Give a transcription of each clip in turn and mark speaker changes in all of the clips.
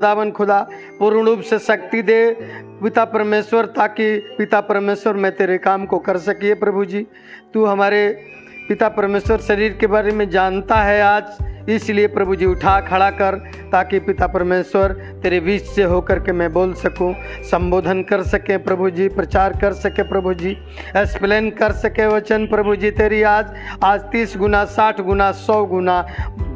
Speaker 1: खुदावन खुदा पूर्ण रूप से शक्ति दे पिता परमेश्वर, ताकि पिता परमेश्वर मैं तेरे काम को कर सकिए। प्रभु जी तू हमारे पिता परमेश्वर शरीर के बारे में जानता है आज, इसलिए प्रभु जी उठा खड़ा कर, ताकि पिता परमेश्वर तेरे बीच से होकर के मैं बोल सकूं, संबोधन कर सके प्रभु जी, प्रचार कर सके प्रभु जी, एक्सप्लेन कर सके वचन प्रभु जी तेरी आज 30 गुना 60 गुना 100 गुना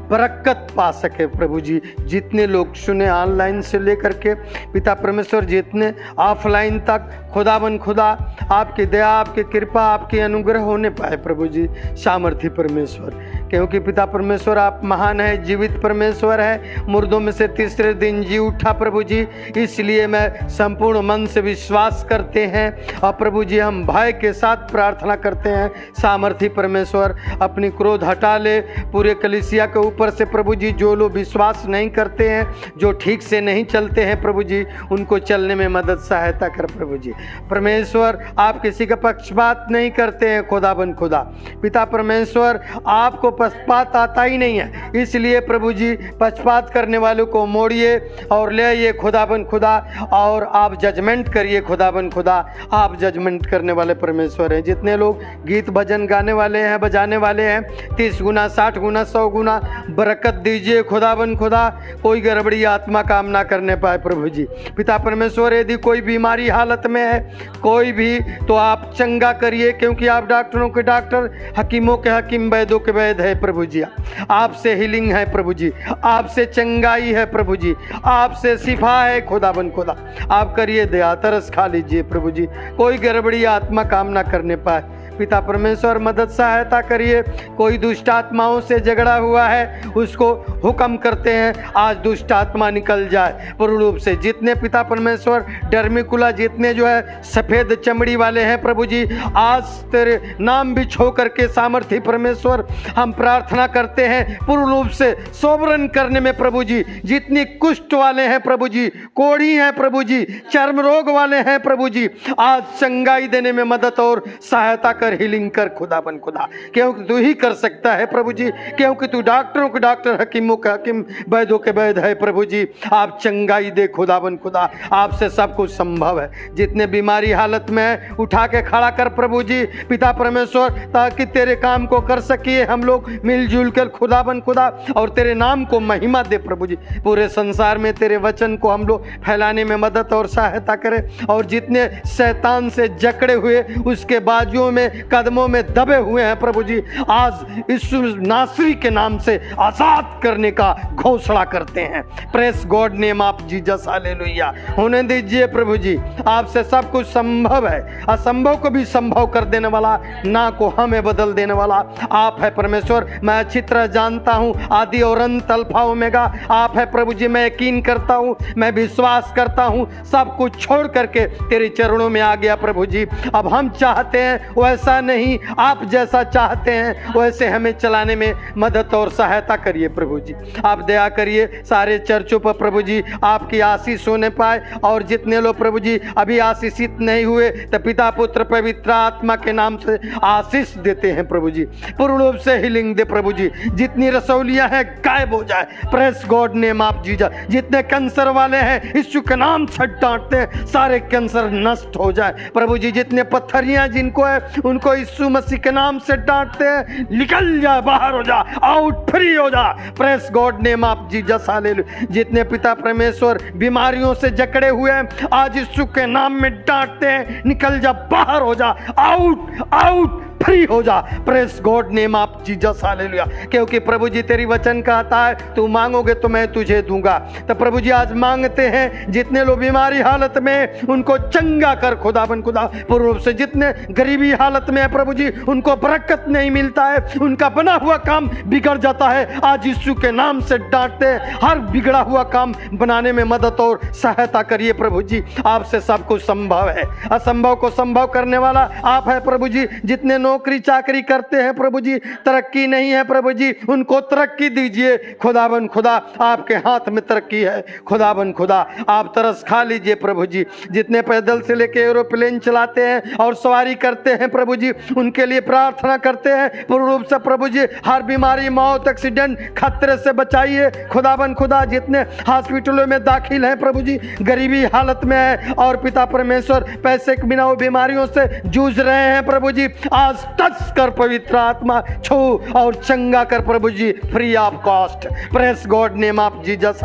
Speaker 1: बरकत पा सके प्रभु जी। जितने लोग सुने ऑनलाइन से लेकर के पिता परमेश्वर, जितने ऑफलाइन तक खुदावन खुदा आपकी दया, आपकी कृपा, आपकी अनुग्रह होने पाए प्रभु जी। सामर्थी परमेश्वर, क्योंकि पिता परमेश्वर आप महान है, जीवित परमेश्वर है, मुर्दों में से तीसरे दिन जी उठा प्रभु जी, इसलिए मैं संपूर्ण मन से विश्वास करते हैं और प्रभु जी हम भय के साथ प्रार्थना करते हैं। सामर्थी परमेश्वर अपनी क्रोध हटा ले पूरे कलीसिया के ऊपर से प्रभु जी। जो लोग विश्वास नहीं करते हैं, जो ठीक से नहीं चलते हैं प्रभु जी, उनको चलने में मदद सहायता कर प्रभु जी। परमेश्वर आप किसी का पक्षपात नहीं करते हैं खुदाबंद खुदा। पिता परमेश्वर आपको पक्षपात आता ही नहीं है, इसलिए प्रभु जी पक्षपात करने वालों को मोड़िए और ले आइए खुदाबंद खुदा, और आप जजमेंट करिए खुदाबंद खुदा। आप जजमेंट करने वाले परमेश्वर हैं। जितने लोग गीत भजन गाने वाले हैं, बजाने वाले हैं, 30 गुना 60 गुना 100 गुना बरकत दीजिए खुदाबंद खुदा। कोई गड़बड़ी आत्मा काम ना करने पाए प्रभु जी। पिता परमेश्वर यदि कोई बीमारी हालत में है कोई भी, तो आप चंगा करिए, क्योंकि आप डॉक्टरों के डॉक्टर, हकीमों के हकीम, वैद्यों के वैद्य है प्रभु जी। आपसे हीलिंग है प्रभु जी, आपसे चंगाई है प्रभु जी, आपसे शिफा है खुदाबंद खुदा। आप करिए दया, तरस खा लीजिए प्रभु जी। कोई गड़बड़ी आत्मा काम ना करने पाए पिता परमेश्वर, मदद सहायता करिए। कोई दुष्ट आत्माओं से झगड़ा हुआ है उसको हुक्म करते हैं आज दुष्ट आत्मा निकल जाए पूर्ण रूप से। जितने पिता परमेश्वर डर्मिकुला, जितने जो है सफ़ेद चमड़ी वाले हैं प्रभु जी, आज तेरे नाम भी छो करके सामर्थी परमेश्वर हम प्रार्थना करते हैं पूर्ण रूप से सोवरन करने में प्रभु जी। जितनी कुष्ठ वाले हैं प्रभु जी, कोढ़ी हैं प्रभु जी, चर्म रोग वाले हैं प्रभु जी, आज चंगाई देने में मदद और सहायता कर, हीलिंग कर खुदाबंद खुदा, क्योंकि तू ही कर सकता है प्रभु जी। क्योंकि तू डॉक्टरों के डॉक्टर, हकीमों के हकीम, वैद्यों के वैद्य है प्रभु जी। आप चंगाई दे खुदाबंद खुदा, आपसे सब कुछ संभव है। जितने बीमारी हालत में है उठा के खड़ा कर प्रभु जी पिता परमेश्वर, ताकि तेरे काम को कर सकिए हम लोग मिलजुल कर खुदाबंद खुदा, और तेरे नाम को महिमा दे प्रभु जी। पूरे संसार में तेरे वचन को हम लोग फैलाने में मदद और सहायता करें, और जितने शैतान से जकड़े हुए, उसके बाजुओं में, कदमों में दबे हुए हैं प्रभु जी, आज यीशु नासरी के नाम से आजाद करने का घोषणा करते हैं। Press God name of Jesus, hallelujah. होने दीजिए प्रभु जी, आपसे सब कुछ संभव है। असंभव को भी संभव कर देने वाला, ना को हमें बदल देने वाला आप है परमेश्वर। मैं अच्छी तरह जानता हूँ आदि और अंत, अल्फा ओमेगा आप है प्रभु जी। मैं यकीन करता हूँ, मैं विश्वास करता हूँ, सब कुछ छोड़ करके तेरे चरणों में आ गया प्रभु जी। अब हम चाहते हैं वैसा नहीं, आप जैसा चाहते हैं वैसे हमें चलाने में मदद और सहायता करिए प्रभु जी। आप दया करिए सारे चर्चों पर प्रभु जी, आपकी आशीष होने पाए। और जितने लोग प्रभु जी अभी आशीषित नहीं हुए, तो पिता पुत्र पवित्र आत्मा के नाम से आशीष देते हैं प्रभु जी। पूर्ण रूप से हीलिंग दे प्रभु जी। जितनी रसौलियां हैं गायब हो जाए, press God name of Jesus. जितने कैंसर वाले हैं यीशु के नाम से डांटते हैं, सारे कैंसर नष्ट हो जाए प्रभु जी। जितने पत्थरियां जिनको है उनको यीशु मसीह के नाम से डांटते हैं, निकल जा, बाहर हो जा, आउट, फ्री हो जा, press God name of Jesus, hallelujah. जितने पिता परमेश्वर बीमारियों से जकड़े हुए हैं, आज यीशु के नाम में डांटते हैं, निकल जा, बाहर हो जा, आउट, आउट, फ्री हो जा, press God name of Jesus, hallelujah. क्योंकि प्रभु जी तेरी वचन कहता है तू मांगोगे तो मैं तुझे दूंगा। तो प्रभु जी आज मांगते हैं, जितने लोग बीमारी हालत में उनको चंगा कर खुदाबंद खुदा पूर्ण रूप से। जितने गरीबी हालत में है प्रभु जी, उनको बरकत नहीं मिलता है, उनका बना हुआ काम बिगड़ जाता है, आज यीशु के नाम से डांटते हैं, हर बिगड़ा हुआ काम बनाने में मदद और सहायता करिए प्रभु जी। आपसे सब कुछ संभव है, असंभव को संभव करने वाला आप है प्रभु जी। जितने नौकरी चाकरी करते हैं प्रभु जी, तरक्की नहीं है प्रभु जी, उनको तरक्की दीजिए खुदावन खुदा। आपके हाथ में तरक्की है खुदावन खुदा, आप तरस खा लीजिए प्रभु जी। जितने पैदल से लेके एरोप्लेन चलाते हैं और सवारी करते हैं प्रभु जी, उनके लिए प्रार्थना करते हैं पूर्ण रूप से प्रभु जी। हर बीमारी, मौत, एक्सीडेंट, खतरे से बचाइए खुदावन खुदा। जितने हॉस्पिटलों में दाखिल हैं प्रभु जी, गरीबी हालत में है और पिता परमेश्वर पैसे के बिना वो बीमारियों से जूझ रहे हैं प्रभु जी, आज टच कर पवित्र आत्मा, छू और चंगा कर प्रभु जी, free of cost. Praise God name of Jesus,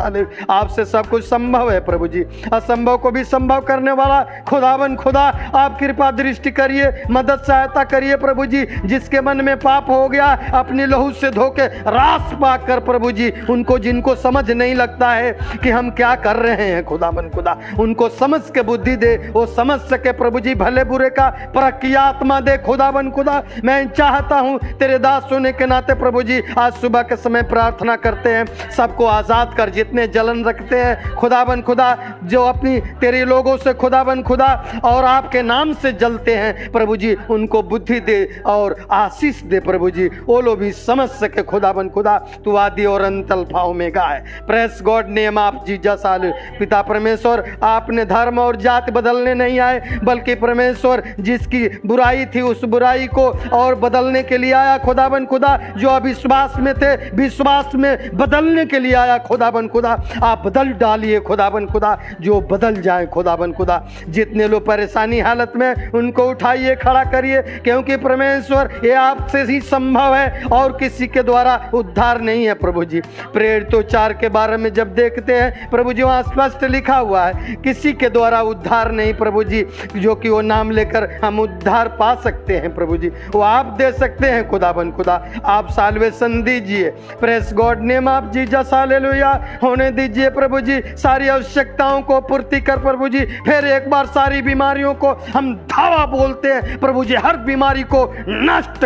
Speaker 1: आपसे सब कुछ संभव है प्रभु जी। असंभव को भी संभव करने वाला खुदावन खुदा, आप कृपा दृष्टि करिए, मदद सहायता करिए प्रभु जी। जिसके मन में पाप हो गया, अपनी लहू से धोके रास पाक कर प्रभु जी, उनको जिनको समझ नहीं लगता है कि हम क्या कर रहे हैं खुदावन खुदा, उनको समझ के बुद्धि दे, वो समझ सके प्रभु जी, भले बुरे का परख की आत्मा दे खुदावन खुदा। मैं चाहता हूँ तेरे दास होने के नाते प्रभु जी, आज सुबह के समय प्रार्थना करते हैं, सबको आज़ाद कर। जितने जलन रखते हैं खुदावन खुदा, जो अपनी तेरे लोगों से खुदावन खुदा और आपके नाम से जलते हैं प्रभु जी, उनको बुद्धि दे और आशीष दे प्रभु जी, वो लोग भी समझ सके खुदावन खुदा, तू आदि और अंत अल्फा ओमेगा है। Press God name of Jesus. पिता परमेश्वर, आपने धर्म और जाति बदलने नहीं आए, बल्कि परमेश्वर जिसकी बुराई थी उस बुराई को और बदलने के लिए आया खुदावन खुदा। जो अविश्वास में थे, विश्वास में बदलने के लिए आया खुदावन खुदा। आप बदल डालिए खुदावन खुदा, जो बदल जाए खुदावन खुदा। जितने लोग परेशानी हालत में, उनको उठाइए, खड़ा करिए, क्योंकि परमेश्वर ये आपसे ही संभव है और किसी के द्वारा उद्धार नहीं है प्रभु जी। प्रेरित तो 4 के 12 में जब देखते हैं प्रभु जी, वहाँ स्पष्ट लिखा हुआ है, किसी के द्वारा उद्धार नहीं प्रभु जी, जो कि वो नाम लेकर हम उद्धार पा सकते हैं प्रभु जी, वो आप दे सकते हैं खुदावन खुदा। आप साल्वेशन दीजिए, press God name of Jesus, hallelujah. होने दीजिए प्रभु जी, सारी आवश्यकताओं को पूर्ति कर प्रभु जी। फिर एक बार सारी बीमारियों को हम धावा बोलते हैं प्रभु जी, हर बीमारी को नष्ट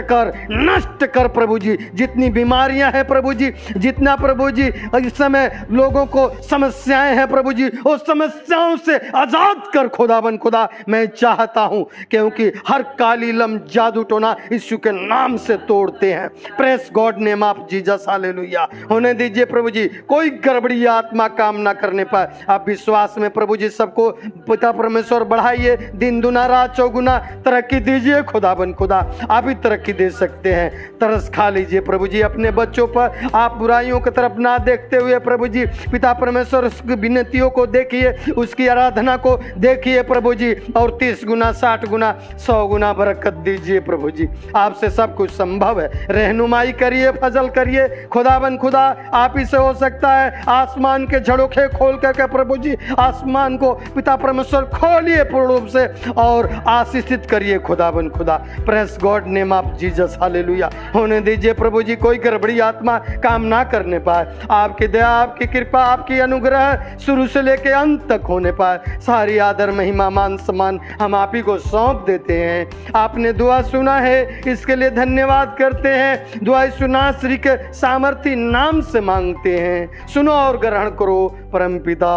Speaker 1: कर प्रभु जी। जितनी बीमारियां हैं प्रभु जी, जितना प्रभु जी इस समय लोगों को समस्याएं हैं प्रभु जी, उस समस्याओं से आजाद कर खुदावन खुदा। मैं चाहता हूं, क्योंकि हर काली लम, जादू टोना यीशु के नाम से तोड़ते हैं। Press God name of Jesus, hallelujah. होने दीजिए प्रभु जी, कोई गड़बड़ी आत्मा काम ना करने पाए। आप विश्वास में प्रभु जी सबको पिता परमेश्वर बढ़ाइए, दिन दुना रात चौगुना तरक्की दीजिए खुदावन खुदा। आप ही तरक्की दे सकते हैं। तरस खा लीजिए प्रभु जी अपने बच्चों पर, आप बुराइयों की तरफ ना देखते हुए प्रभु जी, पिता परमेश्वर उसकी विनतियों को देखिए, उसकी आराधना को देखिए प्रभु जी, और 30 गुना 60 गुना 100 गुना बरकत दीजिए प्रभु जी। आपसे सब कुछ संभव है। रहनुमाई करिए, फजल करिए खुदावन खुदा, आप ही से हो सकता है। आसमान के झड़ोखे खोल करके प्रभु जी, आसमान को पिता परमेश्वर खोलिए पूर्ण रूप से और आशीषित करिए खुदावन खुदा। Press God name of Jesus, hallelujah. होने दीजिए प्रभु जी, कोई गड़बड़ी आत्मा काम ना करने पाए। आपकी दया, आपकी कृपा, आपकी अनुग्रह शुरू से लेके अंत तक होने पाए। सारी आदर, महिमा, मान सम्मान हम आप ही को सौंप देते हैं। आपने दुआ सुना है, इसके लिए धन्यवाद करते हैं। दुआ सुना श्री के सामर्थी नाम से मांगते हैं, सुनो और ग्रहण करो परमपिता,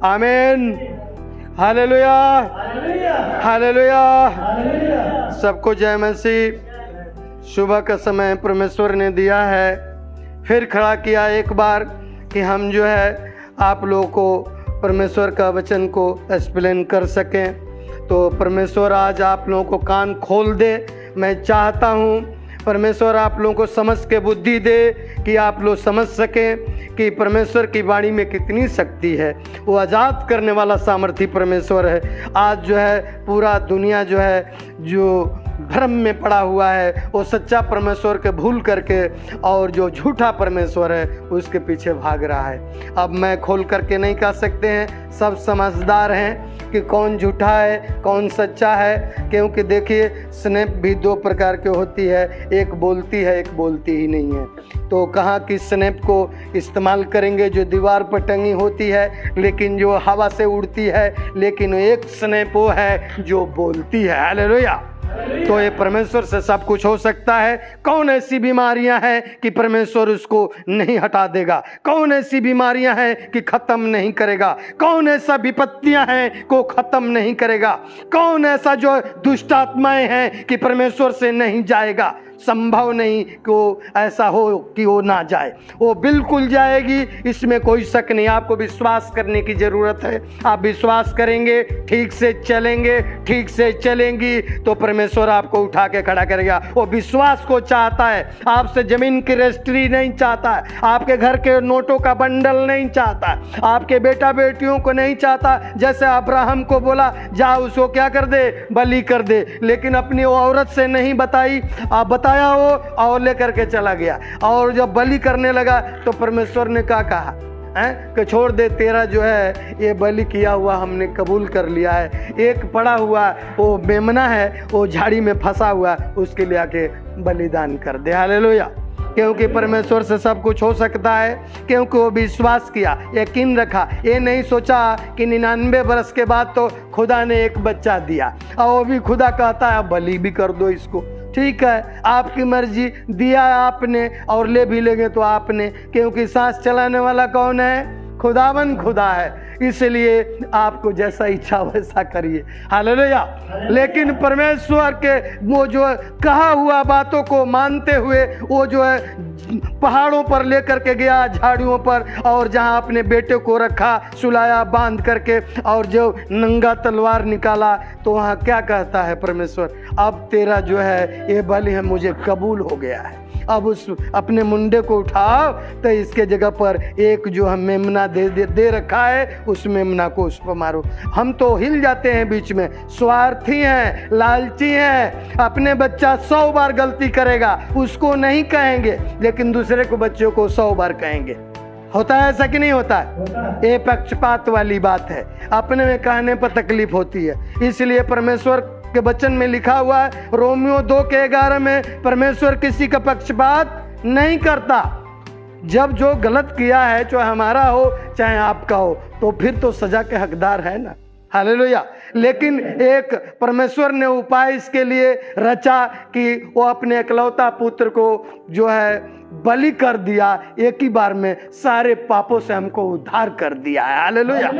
Speaker 1: आमीन। Hallelujah, hallelujah. सबको जय मसीह। सुबह का समय परमेश्वर ने दिया है, फिर खड़ा किया एक बार कि हम जो है आप लोगों को परमेश्वर का वचन को एक्सप्लेन कर सकें। तो परमेश्वर आज आप लोगों को कान खोल दे। मैं चाहता हूँ परमेश्वर आप लोगों को समझ के बुद्धि दे कि आप लोग समझ सकें कि परमेश्वर की वाणी में कितनी शक्ति है। वो आज़ाद करने वाला सामर्थी परमेश्वर है। आज जो है पूरा दुनिया जो है, जो भ्रम में पड़ा हुआ है, वो सच्चा परमेश्वर के भूल करके और जो झूठा परमेश्वर है उसके पीछे भाग रहा है। अब मैं खोल करके नहीं कह सकते हैं, सब समझदार हैं कि कौन झूठा है कौन सच्चा है, क्योंकि देखिए स्नेप भी 2 प्रकार की होती है, एक बोलती है एक बोलती ही नहीं है। तो कहाँ की स्नैप को इस्तेमाल करेंगे जो दीवार पर टंगी होती है लेकिन जो हवा से उड़ती है, लेकिन एक स्नैप वो है जो बोलती है। हालेलुया। तो ये परमेश्वर से सब कुछ हो सकता है। कौन ऐसी बीमारियां हैं कि परमेश्वर उसको नहीं हटा देगा? कौन ऐसी बीमारियां हैं कि खत्म नहीं करेगा? कौन ऐसा विपत्तियां हैं को खत्म नहीं करेगा? कौन ऐसा जो दुष्ट आत्माएं हैं कि परमेश्वर से नहीं जाएगा? संभव नहीं कि ऐसा हो कि वो ना जाए, वो बिल्कुल जाएगी, इसमें कोई शक नहीं। आपको विश्वास करने की ज़रूरत है। आप विश्वास करेंगे, ठीक से चलेंगे, ठीक से चलेंगी तो परमेश्वर आपको उठा के खड़ा करेगा। वो विश्वास को चाहता है। आपसे ज़मीन की रजिस्ट्री नहीं चाहता है, आपके घर के नोटों का बंडल नहीं चाहता, आपके बेटा बेटियों को नहीं चाहता। जैसे अब्राहम को बोला जा उसको क्या कर दे, बलि कर दे, लेकिन अपनी औरत से नहीं बताई, आप बताया वो और लेकर के चला गया। और जब बलि करने लगा तो परमेश्वर ने क्या कहा है कि छोड़ दे, तेरा जो है ये बलि किया हुआ हमने कबूल कर लिया है। एक पड़ा हुआ वो मेमना है, वो झाड़ी में फंसा हुआ, उसके लिए आके बलिदान कर दे। हालेलुया। क्योंकि परमेश्वर से सब कुछ हो सकता है, क्योंकि वो विश्वास किया, यकीन रखा। ये नहीं सोचा कि 99 बरस के बाद तो खुदा ने एक बच्चा दिया और वो भी खुदा कहता है बलि भी कर दो इसको। ठीक है, आपकी मर्जी, दिया आपने और ले भी लेंगे तो आपने, क्योंकि सांस चलाने वाला कौन है? खुदावन खुदा है। इसलिए आपको जैसा इच्छा वैसा करिए। हालेलुया। लेकिन परमेश्वर के वो जो कहा हुआ बातों को मानते हुए वो जो है पहाड़ों पर लेकर के गया, झाड़ियों पर, और जहां अपने बेटे को रखा, सुलाया बांध करके, और जो नंगा तलवार निकाला तो वहां क्या कहता है परमेश्वर? अब तेरा जो है ये बलि है मुझे कबूल हो गया है। अब उस अपने मुंडे को उठाओ तो इसके जगह पर एक जो हम मेमना दे रखा है, उस मेमना को उस पर मारो। हम तो हिल जाते हैं बीच में, स्वार्थी हैं, लालची हैं। अपने बच्चा 100 बार गलती करेगा उसको नहीं कहेंगे, लेकिन दूसरे को बच्चों को 100 बार कहेंगे। होता है ऐसा कि नहीं होता है? ये पक्षपात वाली बात है, अपने में कहने पर तकलीफ होती है। इसलिए परमेश्वर के वचन में लिखा हुआ है रोमियो 2:11 में, परमेश्वर किसी का पक्षपात नहीं करता। जब जो गलत किया है, चाहे हमारा हो चाहे आपका हो, तो फिर तो सजा के हकदार है ना। हालेलुया। लेकिन एक परमेश्वर ने उपाय इसके लिए रचा कि वो अपने इकलौता पुत्र को जो है बलि कर दिया, एक ही बार में सारे पापों से हमको उद्धार कर दिया है। हालेलुया।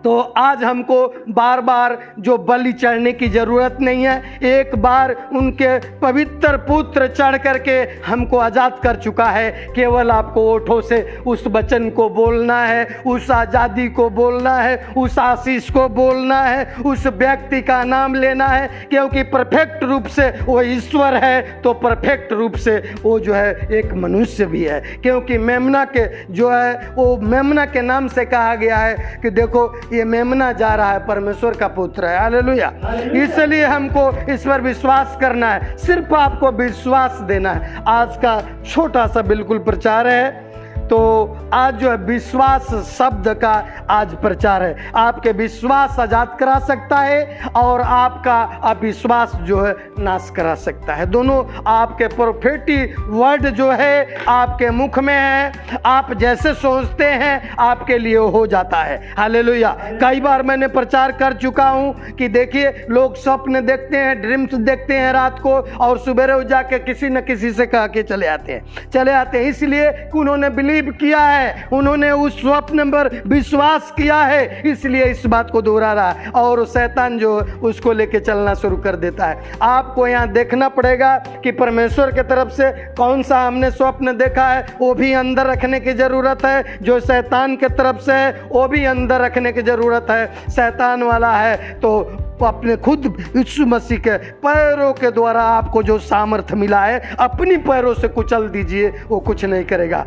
Speaker 1: तो आज हमको बार बार जो बलि चढ़ने की ज़रूरत नहीं है। एक बार उनके पवित्र पुत्र चढ़ करके हमको आज़ाद कर चुका है। केवल आपको ओठों से उस वचन को बोलना है, उस आज़ादी को बोलना है, उस आशीष को बोलना है, उस व्यक्ति का नाम लेना है, क्योंकि परफेक्ट रूप से वो ईश्वर है तो परफेक्ट रूप से वो जो है एक मनुष्य भी है। क्योंकि मेमना के जो है वो मेमना के नाम से कहा गया है कि देखो ये मेमना जा रहा है, परमेश्वर का पुत्र है। हालेलुया। इसलिए हमको इस पर विश्वास करना है, सिर्फ आपको विश्वास देना है। आज का छोटा सा बिल्कुल प्रचार है। तो आज जो है विश्वास शब्द का आज प्रचार है। आपके विश्वास आजाद करा सकता है और आपका अविश्वास जो है नाश करा सकता है। दोनों आपके प्रोफेटिक वर्ड जो है आपके मुख में है, आप जैसे सोचते हैं आपके लिए हो जाता है। हालेलुया। कई बार मैंने प्रचार कर चुका हूँ कि देखिए लोग स्वप्न देखते हैं, ड्रीम्स देखते हैं रात को, और सुबह जाके किसी न किसी से कह के चले आते हैं। इसलिए उन्होंने बिलीव किया है, उन्होंने उस स्वप्न पर विश्वास किया है, इसलिए इस बात को दोहरा रहा है, और शैतान जो उसको लेके चलना शुरू कर देता है। आपको यहाँ देखना पड़ेगा कि परमेश्वर की तरफ से कौन सा हमने स्वप्न देखा है, वो भी अंदर रखने की जरूरत है। जो शैतान की तरफ से है वो भी अंदर रखने की जरूरत है। शैतान वाला है तो अपने खुद यीशु मसीह के पैरों के द्वारा आपको जो सामर्थ्य मिला है, अपनी पैरों से कुचल दीजिए, वो कुछ नहीं करेगा।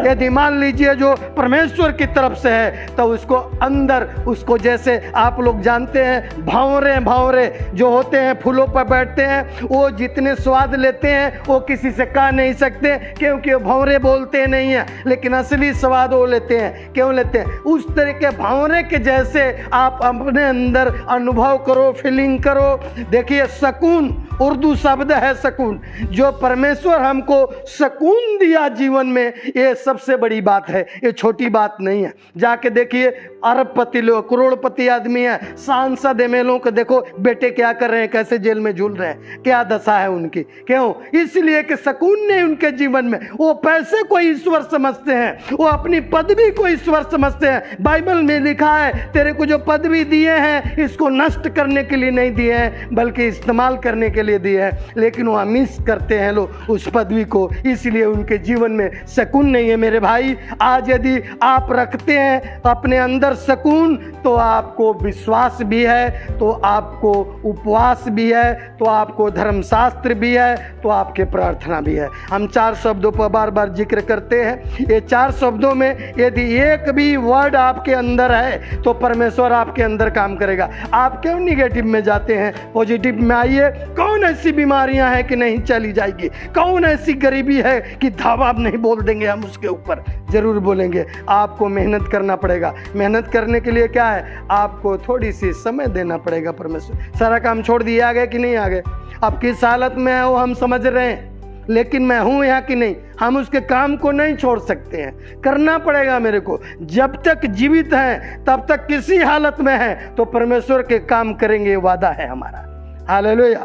Speaker 1: यदि मान लीजिए जो परमेश्वर की तरफ से है तो उसको अंदर, उसको जैसे आप लोग जानते हैं भंवरे जो होते हैं फूलों पर बैठते हैं, वो जितने स्वाद लेते हैं वो किसी से कह नहीं सकते, क्योंकि वो भंवरे बोलते नहीं हैं, लेकिन असली स्वाद वो लेते हैं। क्यों लेते हैं? उस तरह के भंवरे के जैसे आप अपने अंदर अनुभव करो, फीलिंग करो। देखिए सुकून उर्दू शब्द है सुकून। जो परमेश्वर हमको सुकून दिया जीवन में, ये सबसे बड़ी बात है, ये छोटी बात नहीं है। जाके देखिए अरबपति लोग, करोड़पति आदमी है, सांसद एमएलए को देखो बेटे क्या कर रहे हैं, कैसे जेल में झूल रहे हैं, क्या दशा है उनकी। क्यों? इसलिए कि सुकून नहीं उनके जीवन में। वो पैसे को ईश्वर समझते हैं, वो अपनी पदवी को ईश्वर समझते हैं। बाइबल में लिखा है तेरे को जो पदवी दिए हैं इसको नष्ट करने के लिए नहीं दिए हैं, बल्कि इस्तेमाल करने के लिए दिए हैं। लेकिन वो मिस करते हैं लोग उस पदवी को, इसलिए उनके जीवन में सुकून नहीं है। मेरे भाई, आज यदि आप रखते हैं अपने अंदर सुकून, तो आपको विश्वास भी है, तो आपको उपवास भी है, तो आपको धर्मशास्त्र भी है, तो आपके प्रार्थना भी है। हम 4 शब्दों पर बार बार जिक्र करते हैं। ये 4 शब्दों में यदि एक भी वर्ड आपके अंदर है तो परमेश्वर आपके अंदर काम करेगा। आप क्यों निगेटिव में जाते हैं? पॉजिटिव में आइए। कौन ऐसी बीमारियां हैं कि नहीं चली जाएगी? कौन ऐसी गरीबी है कि धावा नहीं बोल देंगे हम उसके ऊपर? जरूर बोलेंगे। आपको मेहनत करना पड़ेगा। मेहनत करने के लिए क्या है? आपको थोड़ी सी समय देना पड़ेगा। परमेश्वर सारा काम छोड़ दिए आ गए कि नहीं आ गए? अब किस हालत में है वो हम समझ रहे हैं, लेकिन मैं हूं यहाँ कि नहीं, हम उसके काम को नहीं छोड़ सकते हैं, करना पड़ेगा मेरे को। जब तक जीवित हैं तब तक किसी हालत में हैं तो परमेश्वर के काम करेंगे, वादा है हमारा। हालेलुया,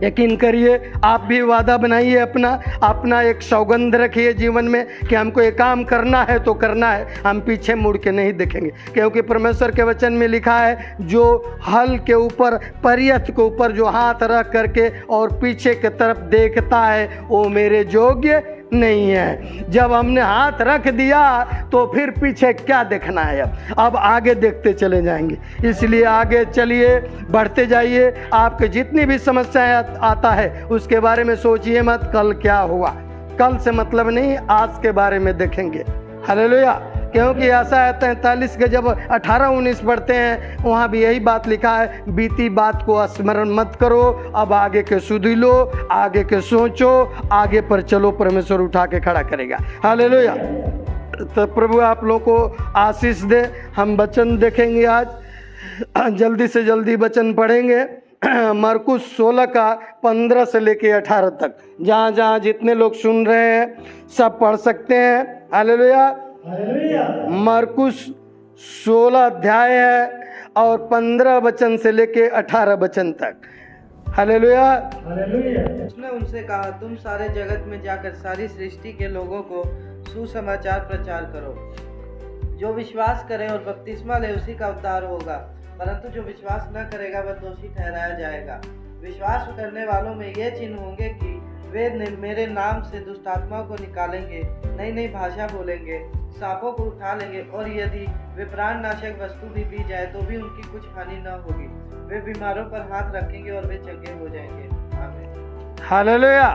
Speaker 1: यकीन करिए। आप भी वादा बनाइए, अपना एक सौगंध रखिए जीवन में कि हमको ये काम करना है तो करना है, हम पीछे मुड़ के नहीं देखेंगे। क्योंकि परमेश्वर के वचन में लिखा है, जो हल के ऊपर, परियथ के ऊपर जो हाथ रख करके और पीछे की तरफ देखता है वो मेरे योग्य नहीं है। जब हमने हाथ रख दिया तो फिर पीछे क्या देखना है? अब आगे देखते चले जाएंगे। इसलिए आगे चलिए, बढ़ते जाइए। आपके जितनी भी समस्याएं आता है उसके बारे में सोचिए मत कल क्या हुआ। कल से मतलब नहीं, आज के बारे में देखेंगे। हालेलुया। क्योंकि ऐसा है 43 के जब 18-19 पढ़ते हैं वहाँ भी यही बात लिखा है, बीती बात को स्मरण मत करो, अब आगे के सुधी लो, आगे के सोचो, आगे पर चलो, परमेश्वर उठा के खड़ा करेगा। हालेलुया। तो प्रभु आप लोगों को आशीष दे। हम वचन देखेंगे आज, जल्दी से जल्दी वचन पढ़ेंगे। मरकुस 16 का 15 से लेके 18 तक, जहाँ जहाँ जितने लोग सुन रहे हैं सब पढ़ सकते हैं। हालेलुया। मरकुस 16 अध्याय है और 15 वचन से लेके 18 वचन तक। हालेलुया।
Speaker 2: उसने उनसे कहा, तुम सारे जगत में जाकर सारी सृष्टि के लोगों को सुसमाचार प्रचार करो। जो विश्वास करे और बपतिस्मा ले उसी का उद्धार होगा, परंतु जो विश्वास न करेगा वह दोषी ठहराया जाएगा। विश्वास करने वालों में ये चिन्ह होंगे कि वे मेरे नाम से दुष्ट आत्माओं को निकालेंगे, नई नई भाषा बोलेंगे, सांपों को उठा लेंगे, और यदि वे प्राणनाशक वस्तु भी पी जाए तो भी उनकी कुछ हानि न होगी। वे बीमारों पर हाथ रखेंगे और वे चंगे हो जाएंगे। आमीन।
Speaker 1: हालेलुया।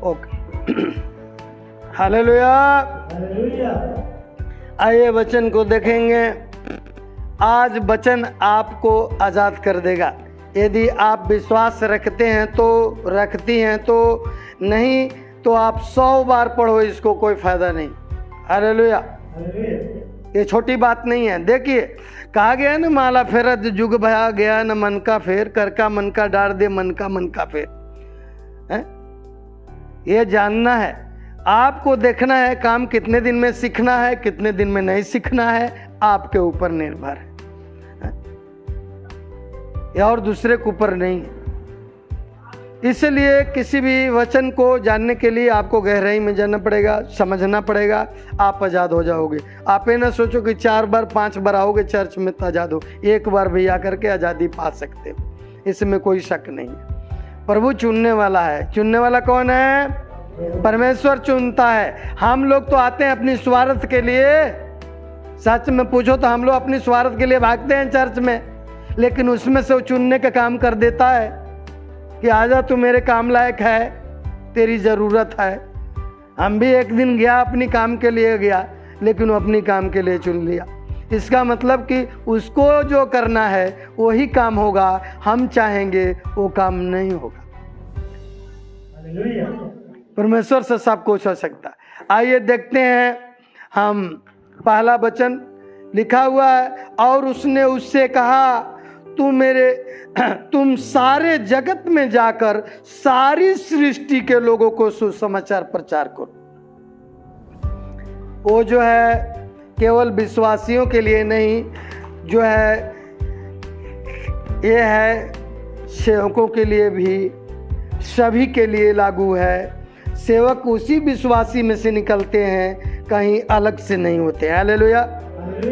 Speaker 1: ओके। हालेलुया। आइए वचन को देखेंगे। आज वचन आपको आज़ाद कर देगा। यदि आप विश्वास रखते हैं तो, रखती हैं तो, नहीं तो आप 100 बार पढ़ो, इसको कोई फ़ायदा नहीं। हालेलुया। ये छोटी बात नहीं है। देखिए कहा गया है ना, माला फेरत जुग भया गया न मन का फेर, कर का मन का डार दे मन का फेर है? ये जानना है, आपको देखना है काम कितने दिन में सीखना है, कितने दिन में नहीं सीखना है, आपके ऊपर निर्भर है, या और दूसरे के ऊपर नहीं है। इसलिए किसी भी वचन को जानने के लिए आपको गहराई में जाना पड़ेगा, समझना पड़ेगा, आप आज़ाद हो जाओगे। आप ये ना सोचो कि 4 बार 5 बार आओगे चर्च में तो आज़ाद हो, एक बार भी आकर के आज़ादी पा सकते हो, इसमें कोई शक नहीं है। प्रभु चुनने वाला है। चुनने वाला कौन है? परमेश्वर चुनता है। हम लोग तो आते हैं अपनी स्वार्थ के लिए। सच में पूछो तो हम लोग अपनी स्वार्थ के लिए भागते हैं चर्च में, लेकिन उसमें से वो चुनने का काम कर देता है कि आजा तू मेरे काम लायक है, तेरी ज़रूरत है। हम भी एक दिन गया, अपनी काम के लिए गया, लेकिन वो अपनी काम के लिए चुन लिया। इसका मतलब कि उसको जो करना है वही काम होगा, हम चाहेंगे वो काम नहीं होगा। परमेश्वर से सब कुछ हो सकता है। आइए देखते हैं हम पहला वचन लिखा हुआ है, और उसने उससे कहा तुम सारे जगत में जाकर सारी सृष्टि के लोगों को सुसमाचार प्रचार करो। वो जो है केवल विश्वासियों के लिए नहीं, जो है ये है सेवकों के लिए भी, सभी के लिए लागू है। सेवक उसी विश्वासी में से निकलते हैं, कहीं अलग से नहीं होते हैं। हालेलुया।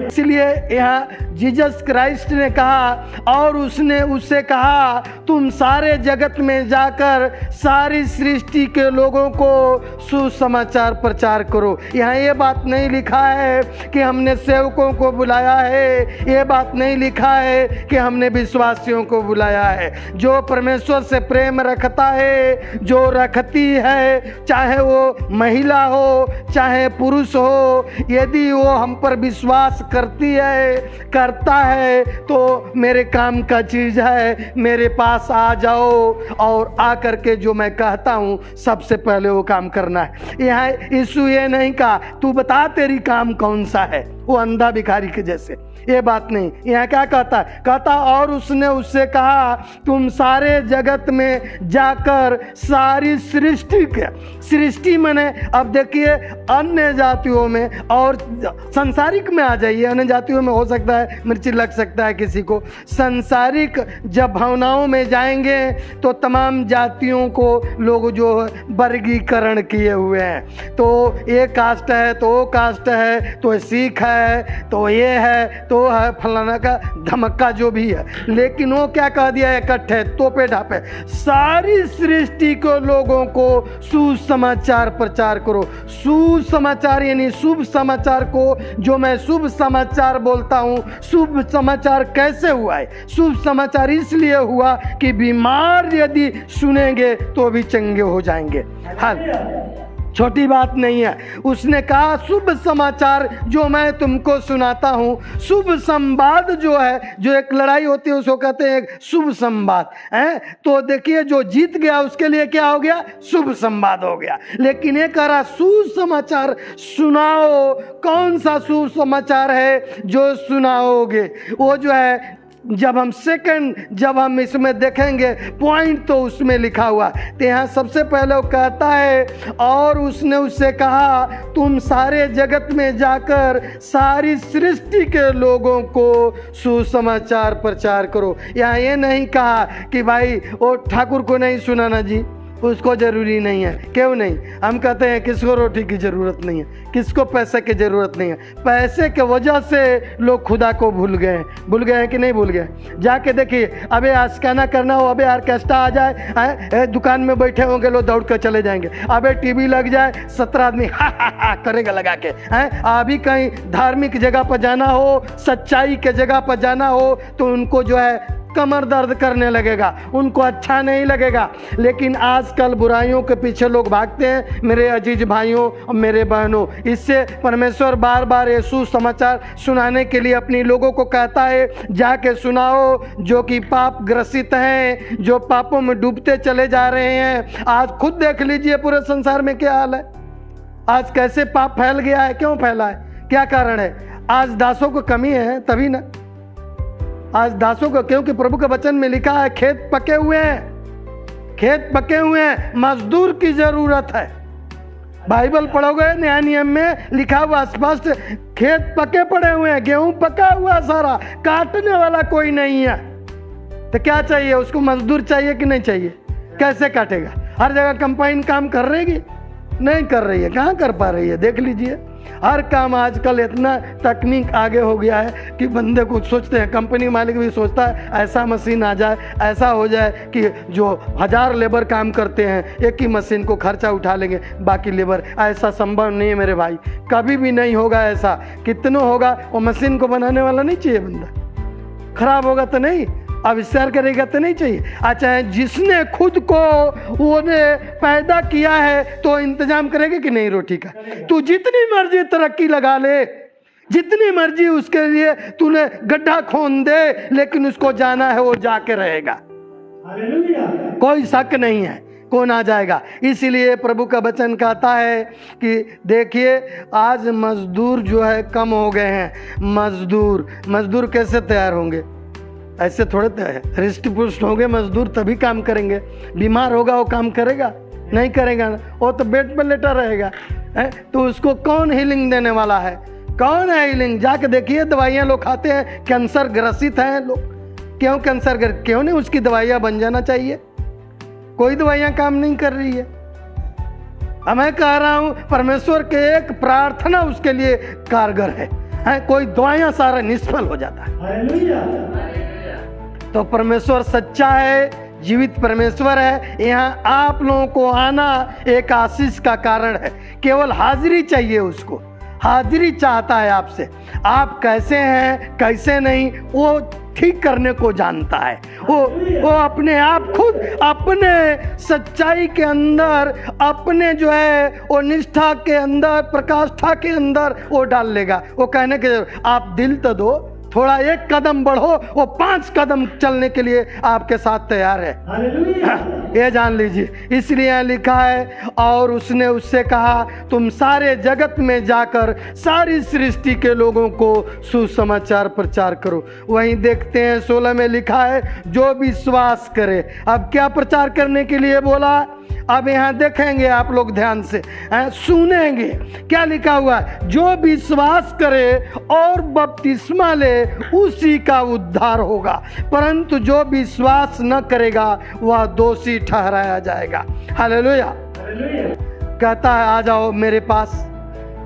Speaker 1: इसलिए यहाँ जीसस क्राइस्ट ने कहा और उसने उससे कहा तुम सारे जगत में जाकर सारी सृष्टि के लोगों को सुसमाचार प्रचार करो। यहाँ ये बात नहीं लिखा है कि हमने सेवकों को बुलाया है, ये बात नहीं लिखा है कि हमने विश्वासियों को बुलाया है। जो परमेश्वर से प्रेम रखता है, जो रखती है, चाहे वो महिला हो चाहे पुरुष हो, यदि वो हम पर विश्वास करती है, करता है, तो मेरे काम का चीज है, मेरे पास आ जाओ और आकर के जो मैं कहता हूं सबसे पहले वो काम करना है। यहाँ यीशु ये नहीं कहा तू बता तेरी काम कौन सा है, वो अंधा भिखारी के जैसे, ये बात नहीं। यहाँ क्या कहता है? कहता और उसने उससे कहा तुम सारे जगत में जाकर सारी सृष्टि के, सृष्टि माने अब देखिए अन्य जातियों में और संसारिक में आ जाइए, अन्य जातियों में हो सकता है मिर्ची लग सकता है किसी को। संसारिक जब भावनाओं में जाएंगे तो तमाम जातियों को लोग जो वर्गीकरण किए हुए हैं, तो ये कास्ट है तो वो कास्ट है, तो सिख है तो ये है तो है, फलाना का धमक्का जो भी है। लेकिन वो क्या कह दिया इकट्ठे तोपे ढापे, सारी सृष्टि को लोगों को सुसमाचार प्रचार करो। सुसमाचार यानी शुभ समाचार को जो मैं शुभ समाचार बोलता हूँ, शुभ समाचार कैसे हुआ है? शुभ समाचार इसलिए हुआ कि बीमार यदि सुनेंगे तो भी चंगे हो जाएंगे। हाँ, छोटी बात नहीं है। उसने कहा शुभ समाचार जो मैं तुमको सुनाता हूँ, शुभ संवाद जो है, जो एक लड़ाई होती है उसको कहते हैं एक शुभ संवाद है। तो देखिए जो जीत गया उसके लिए क्या हो गया? शुभ संवाद हो गया। लेकिन ये कह रहा सुसमाचार सुनाओ। कौन सा शुभ समाचार है जो सुनाओगे? वो जो है जब हम इसमें देखेंगे पॉइंट तो उसमें लिखा हुआ। तो यहाँ सबसे पहले वो कहता है और उसने उससे कहा तुम सारे जगत में जाकर सारी सृष्टि के लोगों को सुसमाचार प्रचार करो। यहाँ ये नहीं कहा कि भाई वो ठाकुर को नहीं सुनाना जी, उसको जरूरी नहीं है। क्यों नहीं? हम कहते हैं किसको रोटी की जरूरत नहीं है, किसको पैसे की जरूरत नहीं है। पैसे के वजह से लोग खुदा को भूल गए हैं कि नहीं भूल गए? जाके देखिए, अबे आस्काना करना हो, अबे ऑर्केस्ट्रा आ जाए, दुकान में बैठे होंगे लोग दौड़ कर चले जाएंगे। अबे टीवी लग जाए, 17 आदमी हा करेगा लगा के। अभी कहीं धार्मिक जगह पर जाना हो, सच्चाई के जगह पर जाना हो तो उनको जो है कमर दर्द करने लगेगा, उनको अच्छा नहीं लगेगा। लेकिन आजकल बुराइयों के पीछे लोग भागते हैं मेरे अजीज भाइयों और मेरे बहनों। इससे परमेश्वर बार बार यीशु समाचार सुनाने के लिए अपनी लोगों को कहता है जाके सुनाओ, जो कि पाप ग्रसित हैं, जो पापों में डूबते चले जा रहे हैं। आज खुद देख लीजिए पूरे संसार में क्या हाल है, आज कैसे पाप फैल गया है। क्यों फैला है? क्या कारण है? आज दासों को कमी है तभी ना, आज दासों को, क्योंकि प्रभु के वचन में लिखा है खेत पके हुए हैं, खेत पके हुए हैं, मजदूर की जरूरत है। बाइबल पढ़ोगे नया नियम में लिखा हुआ स्पष्ट, खेत पके पड़े हुए हैं, गेहूं पका हुआ सारा, काटने वाला कोई नहीं है। तो क्या चाहिए उसको? मजदूर चाहिए कि नहीं चाहिए? कैसे काटेगा? हर जगह कंपाइन काम कर रही नहीं कर रही है, कहाँ कर पा रही है? देख लीजिए हर काम आजकल इतना तकनीक आगे हो गया है कि बंदे कुछ सोचते हैं, कंपनी मालिक भी सोचता है ऐसा मशीन आ जाए, ऐसा हो जाए कि जो 1000 लेबर काम करते हैं एक ही मशीन को खर्चा उठा लेंगे बाकी लेबर। ऐसा संभव नहीं है मेरे भाई, कभी भी नहीं होगा ऐसा। कितना होगा? वो मशीन को बनाने वाला नहीं चाहिए बंदा, खराब होगा तो नहीं, आविष्कार करेगा तो नहीं चाहिए। अच्छा, जिसने खुद को वो पैदा किया है तो इंतजाम करेगा कि नहीं रोटी का? तू जितनी मर्जी तरक्की लगा ले, जितनी मर्जी उसके लिए तूने गड्ढा खोन दे, लेकिन उसको जाना है, वो जाके रहेगा, कोई शक नहीं है, कौन आ जाएगा। इसीलिए प्रभु का वचन कहता है कि देखिए आज मजदूर जो है कम हो गए हैं। मजदूर कैसे तैयार होंगे? ऐसे थोड़े हृष्ट पुष्ट होंगे मजदूर तभी काम करेंगे, बीमार होगा वो काम करेगा नहीं करेगा, वो तो बेड पर लेटा रहेगा है। तो उसको कौन हीलिंग देने वाला है? कौन है हीलिंग? जाके देखिए, दवाइयाँ लोग खाते हैं, कैंसर ग्रसित हैं लोग, क्यों कैंसर क्यों नहीं? उसकी दवाइयाँ बन जाना चाहिए, कोई दवाइयाँ काम नहीं कर रही है। मैं कह रहा हूँ परमेश्वर के एक प्रार्थना उसके लिए कारगर है, कोई दवाइयाँ सारा निष्फल हो जाता है। तो परमेश्वर सच्चा है, जीवित परमेश्वर है। यहाँ आप लोगों को आना एक आशीष का कारण है, केवल हाजिरी चाहिए उसको, हाजिरी चाहता है आपसे। आप कैसे हैं कैसे नहीं वो ठीक करने को जानता है। वो अपने आप खुद अपने सच्चाई के अंदर, अपने जो है वो निष्ठा के अंदर, प्रकाष्ठा के अंदर वो डाल लेगा। वो कहने के आप दिल तो दो, थोड़ा एक कदम बढ़ो, वो 5 कदम चलने के लिए आपके साथ तैयार है। ये जान लीजिए। इसलिए यहाँ लिखा है, और उसने उससे कहा तुम सारे जगत में जाकर सारी सृष्टि के लोगों को सुसमाचार प्रचार करो। वहीं देखते हैं 16 में लिखा है जो विश्वास करे। अब क्या प्रचार करने के लिए बोला? अब यहाँ देखेंगे आप लोग ध्यान से, सुनेंगे क्या लिखा हुआ है। जो विश्वास करे और बपतिस्मा ले उसी का उद्धार होगा, परंतु जो विश्वास न करेगा वह दोषी ठहराया जाएगा। हालेलुया। कहता है आ जाओ मेरे पास,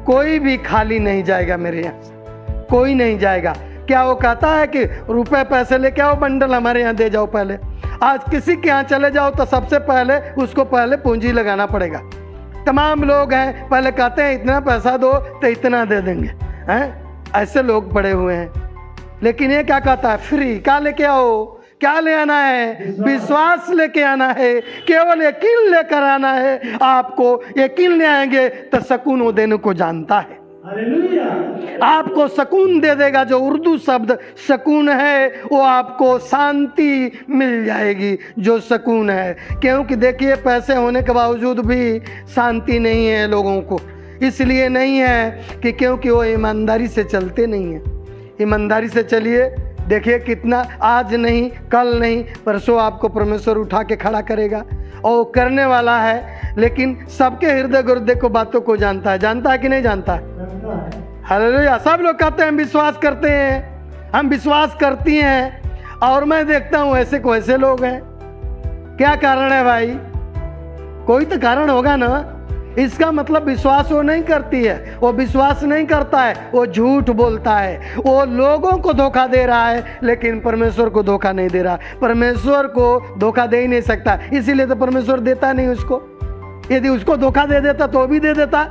Speaker 1: कोई भी खाली नहीं जाएगा, मेरे यहाँ से कोई नहीं जाएगा। क्या वो कहता है कि रुपए पैसे लेके आओ, बंडल हमारे यहाँ दे जाओ? पहले आज किसी के यहाँ चले जाओ तो सबसे पहले उसको पहले पूंजी लगाना पड़ेगा। तमाम लोग हैं पहले कहते हैं इतना पैसा दो तो इतना दे देंगे, हैं? ऐसे लोग पड़े हुए हैं। लेकिन ये क्या कहता है? फ्री। क्या लेके आओ? क्या ले आना है? विश्वास लेके आना है, केवल यकीन लेकर आना है। आपको यकीन ले आएंगे तो सुकून वो देने को जानता है। आपको सुकून दे देगा। जो उर्दू शब्द सुकून है वो आपको शांति मिल जाएगी, जो सुकून है। क्योंकि देखिए पैसे होने के बावजूद भी शांति नहीं है लोगों को। इसलिए नहीं है कि क्योंकि वो ईमानदारी से चलते नहीं हैं। ईमानदारी से चलिए, देखिए कितना आज नहीं कल नहीं परसों आपको परमेश्वर उठा के खड़ा करेगा, और करने वाला है। लेकिन सबके हृदय गुर्दे को बातों को जानता है। जानता है कि नहीं जानता है? हालेलुया। सब लोग कहते हैं हम विश्वास करते हैं, हम विश्वास करती हैं, और मैं देखता हूँ ऐसे को ऐसे लोग हैं। क्या कारण है भाई? कोई तो कारण होगा ना। इसका मतलब विश्वास वो नहीं करती है, वो विश्वास नहीं करता है, वो झूठ बोलता है, वो लोगों को धोखा दे रहा है, लेकिन परमेश्वर को धोखा नहीं दे रहा। परमेश्वर को धोखा दे ही नहीं सकता, इसीलिए तो परमेश्वर देता नहीं उसको। यदि उसको धोखा दे देता तो भी दे देता,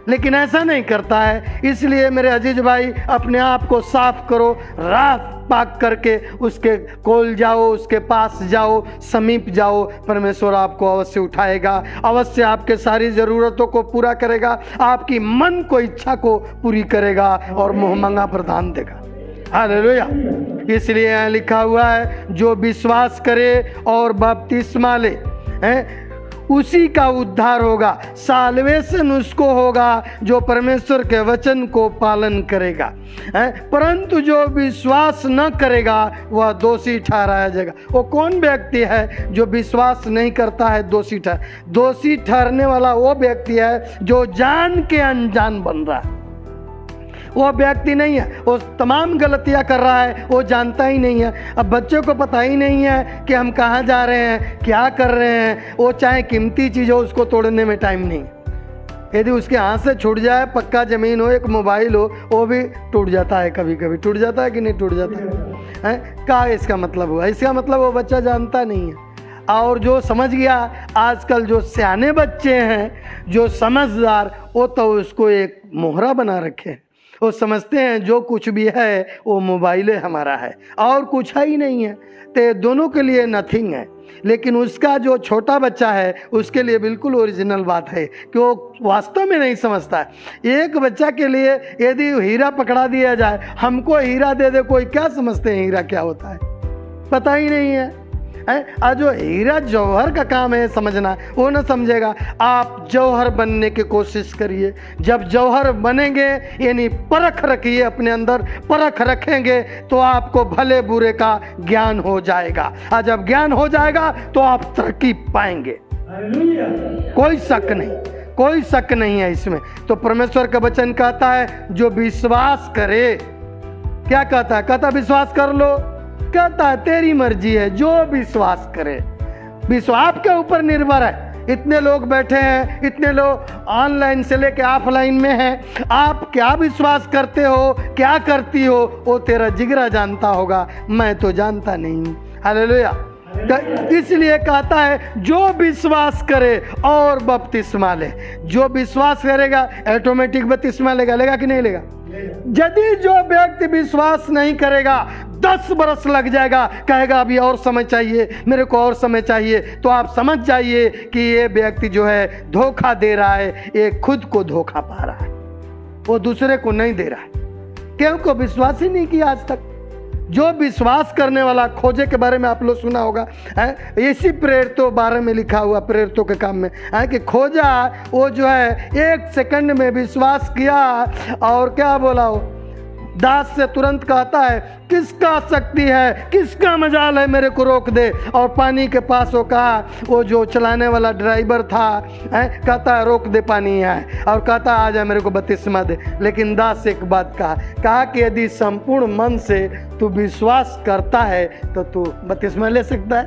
Speaker 1: लेकिन ऐसा नहीं करता है। इसलिए मेरे अजीज भाई अपने आप को साफ करो, रात पाक करके उसके कोल जाओ, उसके पास जाओ, समीप जाओ। परमेश्वर आपको अवश्य उठाएगा, अवश्य आपके सारी ज़रूरतों को पूरा करेगा, आपकी मन को इच्छा को पूरी करेगा और मुहमंगा प्रदान देगा। हालेलुया। इसलिए यहाँ लिखा हुआ है जो विश्वास करे और बपतिस्मा ले उसी का उद्धार होगा। साल्वेशन उसको होगा जो परमेश्वर के वचन को पालन करेगा, परंतु जो विश्वास न करेगा वह दोषी ठहराया जाएगा। वो कौन व्यक्ति है जो विश्वास नहीं करता है? दोषी ठहरने वाला वो व्यक्ति है जो जान के अनजान बन रहा है। वो व्यक्ति नहीं है, वो तमाम गलतियां कर रहा है, वो जानता ही नहीं है। अब बच्चों को पता ही नहीं है कि हम कहाँ जा रहे हैं, क्या कर रहे हैं। वो चाहे कीमती चीज़ हो उसको तोड़ने में टाइम नहीं। यदि उसके हाथ से छूट जाए, पक्का ज़मीन हो, एक मोबाइल हो, वो भी टूट जाता है। कभी कभी टूट जाता है कि नहीं टूट जाता है? क्या इसका मतलब हुआ? इसका मतलब वो बच्चा जानता नहीं है। और जो समझ गया, आजकल जो सियाने बच्चे हैं, जो समझदार, वो तो उसको एक मोहरा बना रखे। वो समझते हैं जो कुछ भी है वो मोबाइल हमारा है और कुछ है ही नहीं है, तो दोनों के लिए नथिंग है। लेकिन उसका जो छोटा बच्चा है उसके लिए बिल्कुल ओरिजिनल बात है कि वो वास्तव में नहीं समझता है। एक बच्चा के लिए यदि हीरा पकड़ा दिया जाए, हमको हीरा दे दे, कोई क्या समझते हैं हीरा क्या होता है? पता ही नहीं है। आज जो हीरा जौहर का काम है समझना, वो ना समझेगा। आप जौहर बनने की कोशिश करिए। जब जौहर बनेंगे यानी परख रखिए, अपने अंदर परख रखेंगे तो आपको भले बुरे का ज्ञान हो जाएगा। और जब ज्ञान हो जाएगा तो आप तरक्की पाएंगे, कोई शक नहीं, कोई शक नहीं है इसमें। तो परमेश्वर का वचन कहता है जो विश्वास करे, क्या कहता है? कहता विश्वास कर लो, कहता है तेरी मर्जी है, जो विश्वास करे। विश्वास आपके ऊपर निर्भर है। इतने लोग बैठे हैं, इतने लोग ऑनलाइन से लेके ऑफलाइन में हैं, आप क्या विश्वास करते हो, क्या करती हो, वो तेरा जिगरा जानता होगा, मैं तो जानता नहीं। हालेलुया। इसलिए कहता है जो विश्वास करे और बपतिस्मा ले। जो विश्वास करेगा ऑटोमेटिक बपतिस्मा लेगा, लेगा कि नहीं लेगा? यदि जो व्यक्ति विश्वास नहीं करेगा, 10 बरस लग जाएगा, कहेगा अभी और समय चाहिए, मेरे को और समय चाहिए, तो आप समझ जाइए कि ये व्यक्ति जो है धोखा दे रहा है, ये खुद को धोखा पा रहा है, वो दूसरे को नहीं दे रहा है। क्योंकि विश्वास ही नहीं किया आज तक। जो विश्वास करने वाला, खोजे के बारे में आप लोग सुना होगा, इसी प्रेरितों 12 में लिखा हुआ, प्रेरितों के काम में है कि खोजा, वो जो है 1 सेकंड में विश्वास किया और क्या बोला, वो दास से तुरंत कहता है किसका शक्ति है, किसका मजाल है मेरे को रोक दे। और पानी के पास वो कहा, वो जो चलाने वाला ड्राइवर था, कहता है रोक दे पानी है, और कहता आ जा मेरे को बपतिस्मा दे। लेकिन दास एक बात कहा कि यदि संपूर्ण मन से तू विश्वास करता है तो तू बपतिस्मा ले सकता है।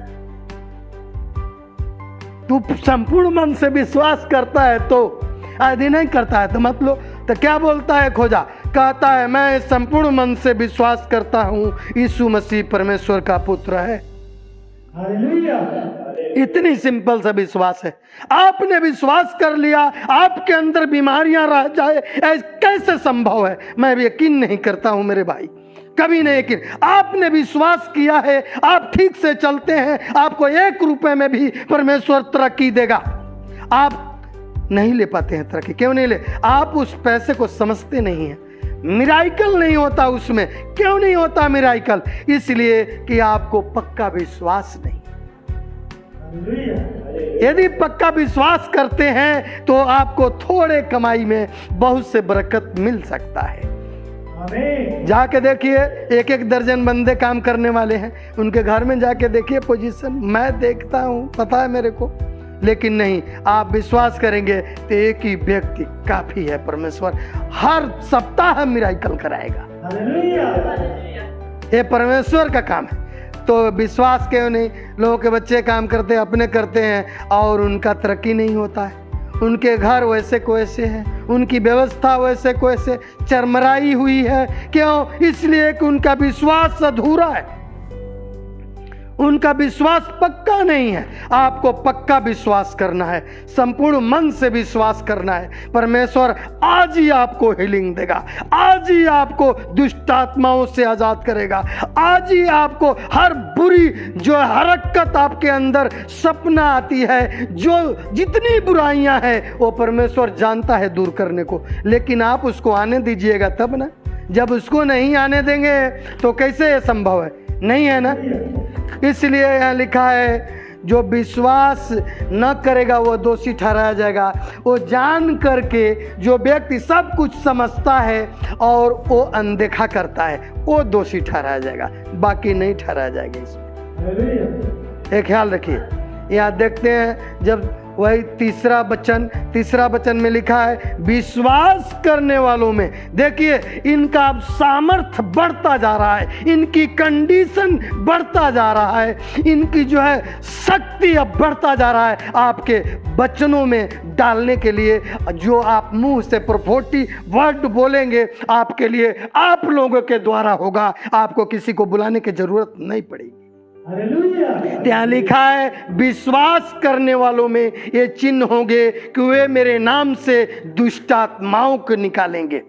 Speaker 1: तू संपूर्ण मन से विश्वास करता है तो, यदि नहीं करता है तो मत लो। तो क्या बोलता है खोजा? कहता है मैं संपूर्ण मन से विश्वास करता हूँ यीशु मसीह परमेश्वर का पुत्र है। हालेलुया। इतनी सिंपल सा विश्वास है। आपने विश्वास कर लिया, आपके अंदर बीमारियां रह जाए, कैसे संभव है? मैं भी यकीन नहीं करता हूं मेरे भाई, कभी नहीं। यकीन आपने विश्वास किया है, आप ठीक से चलते हैं, आपको 1 रुपए में भी परमेश्वर तरक्की देगा। आप नहीं ले पाते हैं तरक्की, क्यों नहीं ले? आप उस पैसे को समझते नहीं हैं। मिराइकल नहीं होता उसमें। क्यों नहीं होता मिराइकल? इसलिए कि आपको पक्का विश्वास नहीं। यदि पक्का विश्वास करते हैं तो आपको थोड़े कमाई में बहुत से बरकत मिल सकता है। जाके देखिए, 1-1 दर्जन बंदे काम करने वाले हैं, उनके घर में जाके देखिए पोजीशन। मैं देखता हूं, पता है मेरे को, लेकिन नहीं, आप विश्वास करेंगे तो एक ही व्यक्ति काफी है। परमेश्वर हर सप्ताह मिराइकल कराएगा। ये परमेश्वर का काम है। तो विश्वास क्यों नहीं? लोगों के बच्चे काम करते हैं, अपने करते हैं, और उनका तरक्की नहीं होता है। उनके घर वैसे को वैसे हैं, उनकी व्यवस्था वैसे को वैसे चरमराई हुई है। क्यों? इसलिए कि उनका विश्वास अधूरा है, उनका विश्वास पक्का नहीं है। आपको पक्का विश्वास करना है, संपूर्ण मन से विश्वास करना है। परमेश्वर आज ही आपको हीलिंग देगा, आज ही आपको दुष्ट आत्माओं से आजाद करेगा, आज ही आपको हर बुरी जो हरकत आपके अंदर सपना आती है, जो जितनी बुराइयां हैं, वो परमेश्वर जानता है दूर करने को। लेकिन आप उसको आने दीजिएगा तब ना। जब उसको नहीं आने देंगे तो कैसे ये संभव है? नहीं है ना। इसलिए यहाँ लिखा है जो विश्वास न करेगा वो दोषी ठहराया जाएगा। वो जान करके जो व्यक्ति सब कुछ समझता है और वो अनदेखा करता है, वो दोषी ठहराया जाएगा, बाकी नहीं ठहराया जाएगा। इसमें एक ख्याल रखिए। यहाँ देखते हैं जब वही तीसरा वचन में लिखा है विश्वास करने वालों में, देखिए इनका सामर्थ्य बढ़ता जा रहा है, इनकी कंडीशन बढ़ता जा रहा है, इनकी जो है शक्ति अब बढ़ता जा रहा है आपके वचनों में डालने के लिए। जो आप मुंह से प्रफोटी वर्ड बोलेंगे आपके लिए आप लोगों के द्वारा होगा, आपको किसी को बुलाने की जरूरत नहीं पड़ेगी। यहाँ लिखा है विश्वास करने वालों में ये चिन्ह होंगे कि वे मेरे नाम से दुष्ट आत्माओं को निकालेंगे।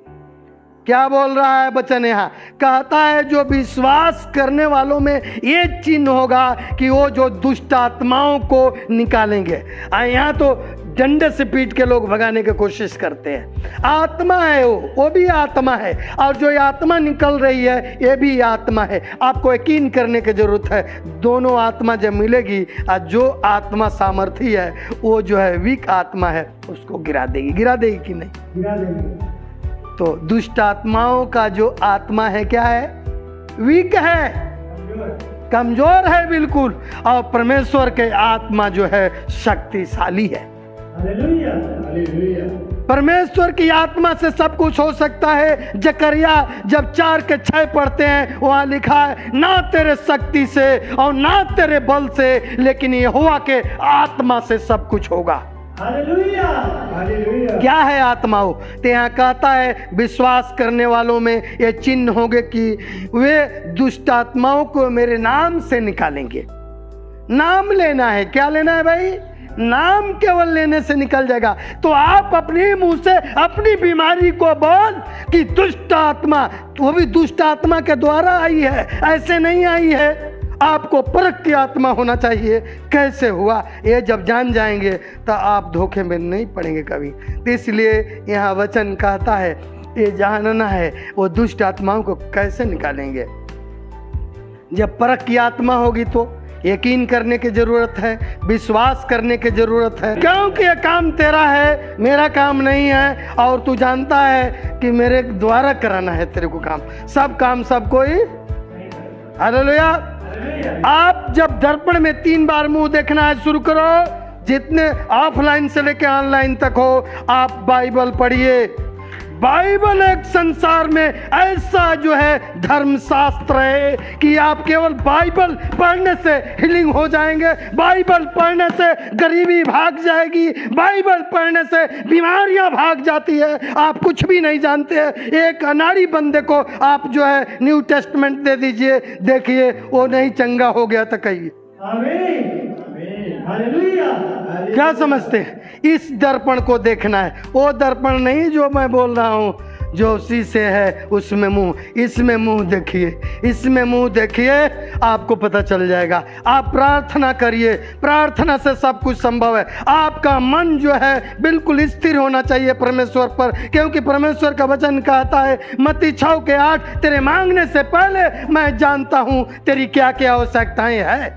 Speaker 1: क्या बोल रहा है वचन? यहाँ कहता है जो विश्वास करने वालों में ये चिन्ह होगा कि वो जो दुष्ट आत्माओं को निकालेंगे। यहाँ तो डंडे से पीट के लोग भगाने की कोशिश करते हैं। आत्मा है, वो भी आत्मा है, और जो ये आत्मा निकल रही है ये भी आत्मा है। आपको यकीन करने की जरूरत है, दोनों आत्मा जब मिलेगी और जो आत्मा सामर्थी है वो जो है वीक आत्मा है उसको गिरा देगी कि नहीं? गिरा देगी। तो दुष्ट आत्माओं का जो आत्मा है क्या है? वीक है, कमजोर है बिल्कुल, और परमेश्वर के आत्मा जो है शक्तिशाली है। Hallelujah, hallelujah. परमेश्वर की आत्मा से सब कुछ हो सकता है। जकरिया जब 4:6 पढ़ते हैं वहां लिखा है, ना तेरे शक्ति से और ना तेरे बल से, लेकिन यहोवा के आत्मा से सब कुछ होगा। Hallelujah, hallelujah. क्या है आत्माओं? तो यहाँ कहता है विश्वास करने वालों में ये चिन्ह होंगे कि वे दुष्ट आत्माओं को मेरे नाम से निकालेंगे। नाम लेना है। क्या लेना है भाई? नाम केवल लेने से निकल जाएगा। तो आप अपने मुंह से अपनी बीमारी को बोल कि दुष्ट आत्मा, वो भी दुष्ट आत्मा के द्वारा आई है, ऐसे नहीं आई है। आपको परख की आत्मा होना चाहिए। कैसे हुआ ये जब जान जाएंगे तो आप धोखे में नहीं पड़ेंगे कभी। तो इसलिए यहाँ वचन कहता है ये जानना है वो दुष्ट आत्माओं को कैसे निकालेंगे। जब परख की आत्मा होगी तो यकीन करने की जरूरत है, विश्वास करने की जरूरत है, क्योंकि ये काम तेरा है, मेरा काम नहीं है, और तू जानता है कि मेरे द्वारा कराना है तेरे को काम। सब काम सब कोई। हालेलुया। आप जब दर्पण में 3 बार मुंह देखना है शुरू करो, जितने ऑफलाइन से लेके ऑनलाइन तक हो, आप बाइबल पढ़िए। बाइबल एक संसार में ऐसा जो है धर्मशास्त्र है कि आप केवल बाइबल पढ़ने से हीलिंग हो जाएंगे, बाइबल पढ़ने से गरीबी भाग जाएगी, बाइबल पढ़ने से बीमारियां भाग जाती है। आप कुछ भी नहीं जानते हैं। एक अनाड़ी बंदे को आप जो है न्यू टेस्टमेंट दे दीजिए, देखिए वो नहीं चंगा हो गया तो कहिए क्या समझते हैं? इस दर्पण को देखना है, वो दर्पण नहीं जो मैं बोल रहा हूँ जो शीशे है उसमें मुंह। इसमें मुंह देखिए, इसमें मुंह देखिए, आपको पता चल जाएगा। आप प्रार्थना करिए, प्रार्थना से सब कुछ संभव है। आपका मन जो है बिल्कुल स्थिर होना चाहिए परमेश्वर पर, क्योंकि परमेश्वर का वचन कहता है मत्ती 6:8, तेरे मांगने से पहले मैं जानता हूँ तेरी क्या क्या आवश्यकताएं हैं।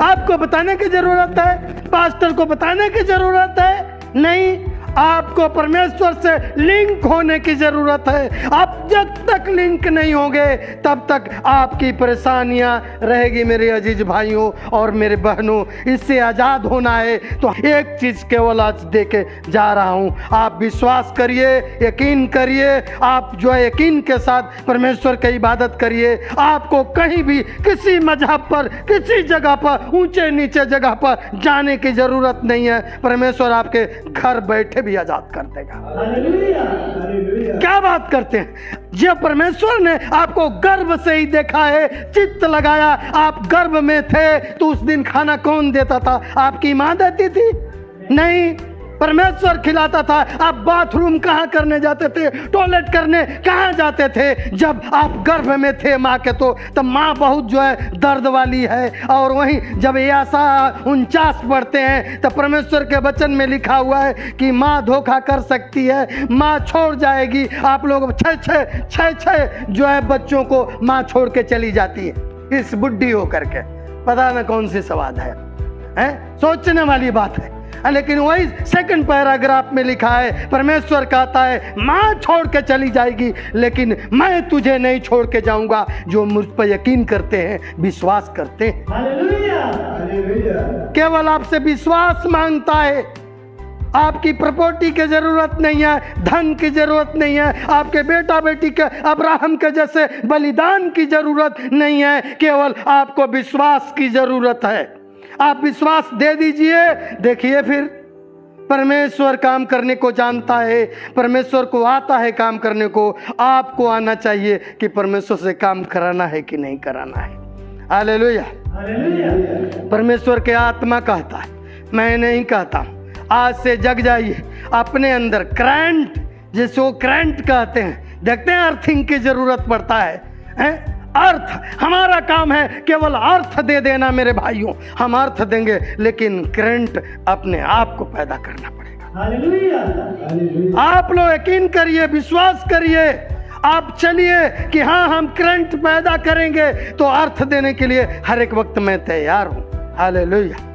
Speaker 1: आपको बताने की जरूरत है? पास्टर को बताने की जरूरत है? नहीं, आपको परमेश्वर से लिंक होने की जरूरत है। आप जब तक लिंक नहीं होंगे तब तक आपकी परेशानियां रहेगी। मेरे अजीज भाइयों और मेरे बहनों, इससे आज़ाद होना है तो एक चीज़ केवल आज दे के जा रहा हूं। आप विश्वास करिए, यकीन करिए, आप जो है यकीन के साथ परमेश्वर की इबादत करिए। आपको कहीं भी किसी मजहब पर, किसी जगह पर, ऊंचे नीचे जगह पर जाने की जरूरत नहीं है। परमेश्वर आपके घर बैठे भी आजाद कर देगा। Hallelujah, hallelujah. क्या बात करते हैं? जब परमेश्वर ने आपको गर्भ से ही देखा है, चित्त लगाया, आप गर्भ में थे तो उस दिन खाना कौन देता था? आपकी मां देती थी? नहीं, परमेश्वर खिलाता था। आप बाथरूम कहाँ करने जाते थे, टॉयलेट करने कहाँ जाते थे? जब आप गर्भ में थे माँ के, तो तब माँ बहुत जो है दर्द वाली है। और वहीं जब ऐसा 49 पढ़ते हैं तो परमेश्वर के वचन में लिखा हुआ है कि माँ धोखा कर सकती है, माँ छोड़ जाएगी। आप लोग छः जो है बच्चों को माँ छोड़ के चली जाती है, इस बुढ़ी होकर के। पता न कौन सी स्वाद है? सोचने वाली बात है। लेकिन वही 2nd पैराग्राफ में लिखा है, परमेश्वर कहता है माँ छोड़ के चली जाएगी लेकिन मैं तुझे नहीं छोड़ के जाऊंगा। जो मुझ पर यकीन करते हैं, विश्वास करते हैं। Hallelujah, hallelujah. केवल आपसे विश्वास मांगता है। आपकी प्रॉपर्टी की जरूरत नहीं है, धन की जरूरत नहीं है, आपके बेटा बेटी के अब्राहम के जैसे बलिदान की जरूरत नहीं है। केवल आपको विश्वास की जरूरत है। आप विश्वास दे दीजिए, देखिए फिर परमेश्वर काम करने को जानता है, परमेश्वर को आता है काम करने को। आपको आना चाहिए कि परमेश्वर से काम कराना है कि नहीं कराना है। Hallelujah, hallelujah. परमेश्वर के आत्मा कहता है, मैं नहीं कहता। आज से जग जाइए अपने अंदर करंट, जिसको करंट कहते हैं। देखते हैं अर्थिंग की जरूरत पड़ता है? अर्थ। हमारा काम है केवल अर्थ दे देना मेरे भाइयों, हम अर्थ देंगे, लेकिन करंट अपने आप को पैदा करना पड़ेगा। आप लोग यकीन करिए, विश्वास करिए, आप चलिए कि हाँ हम करंट पैदा करेंगे, तो अर्थ देने के लिए हर एक वक्त मैं तैयार हूँ। हालेलुया।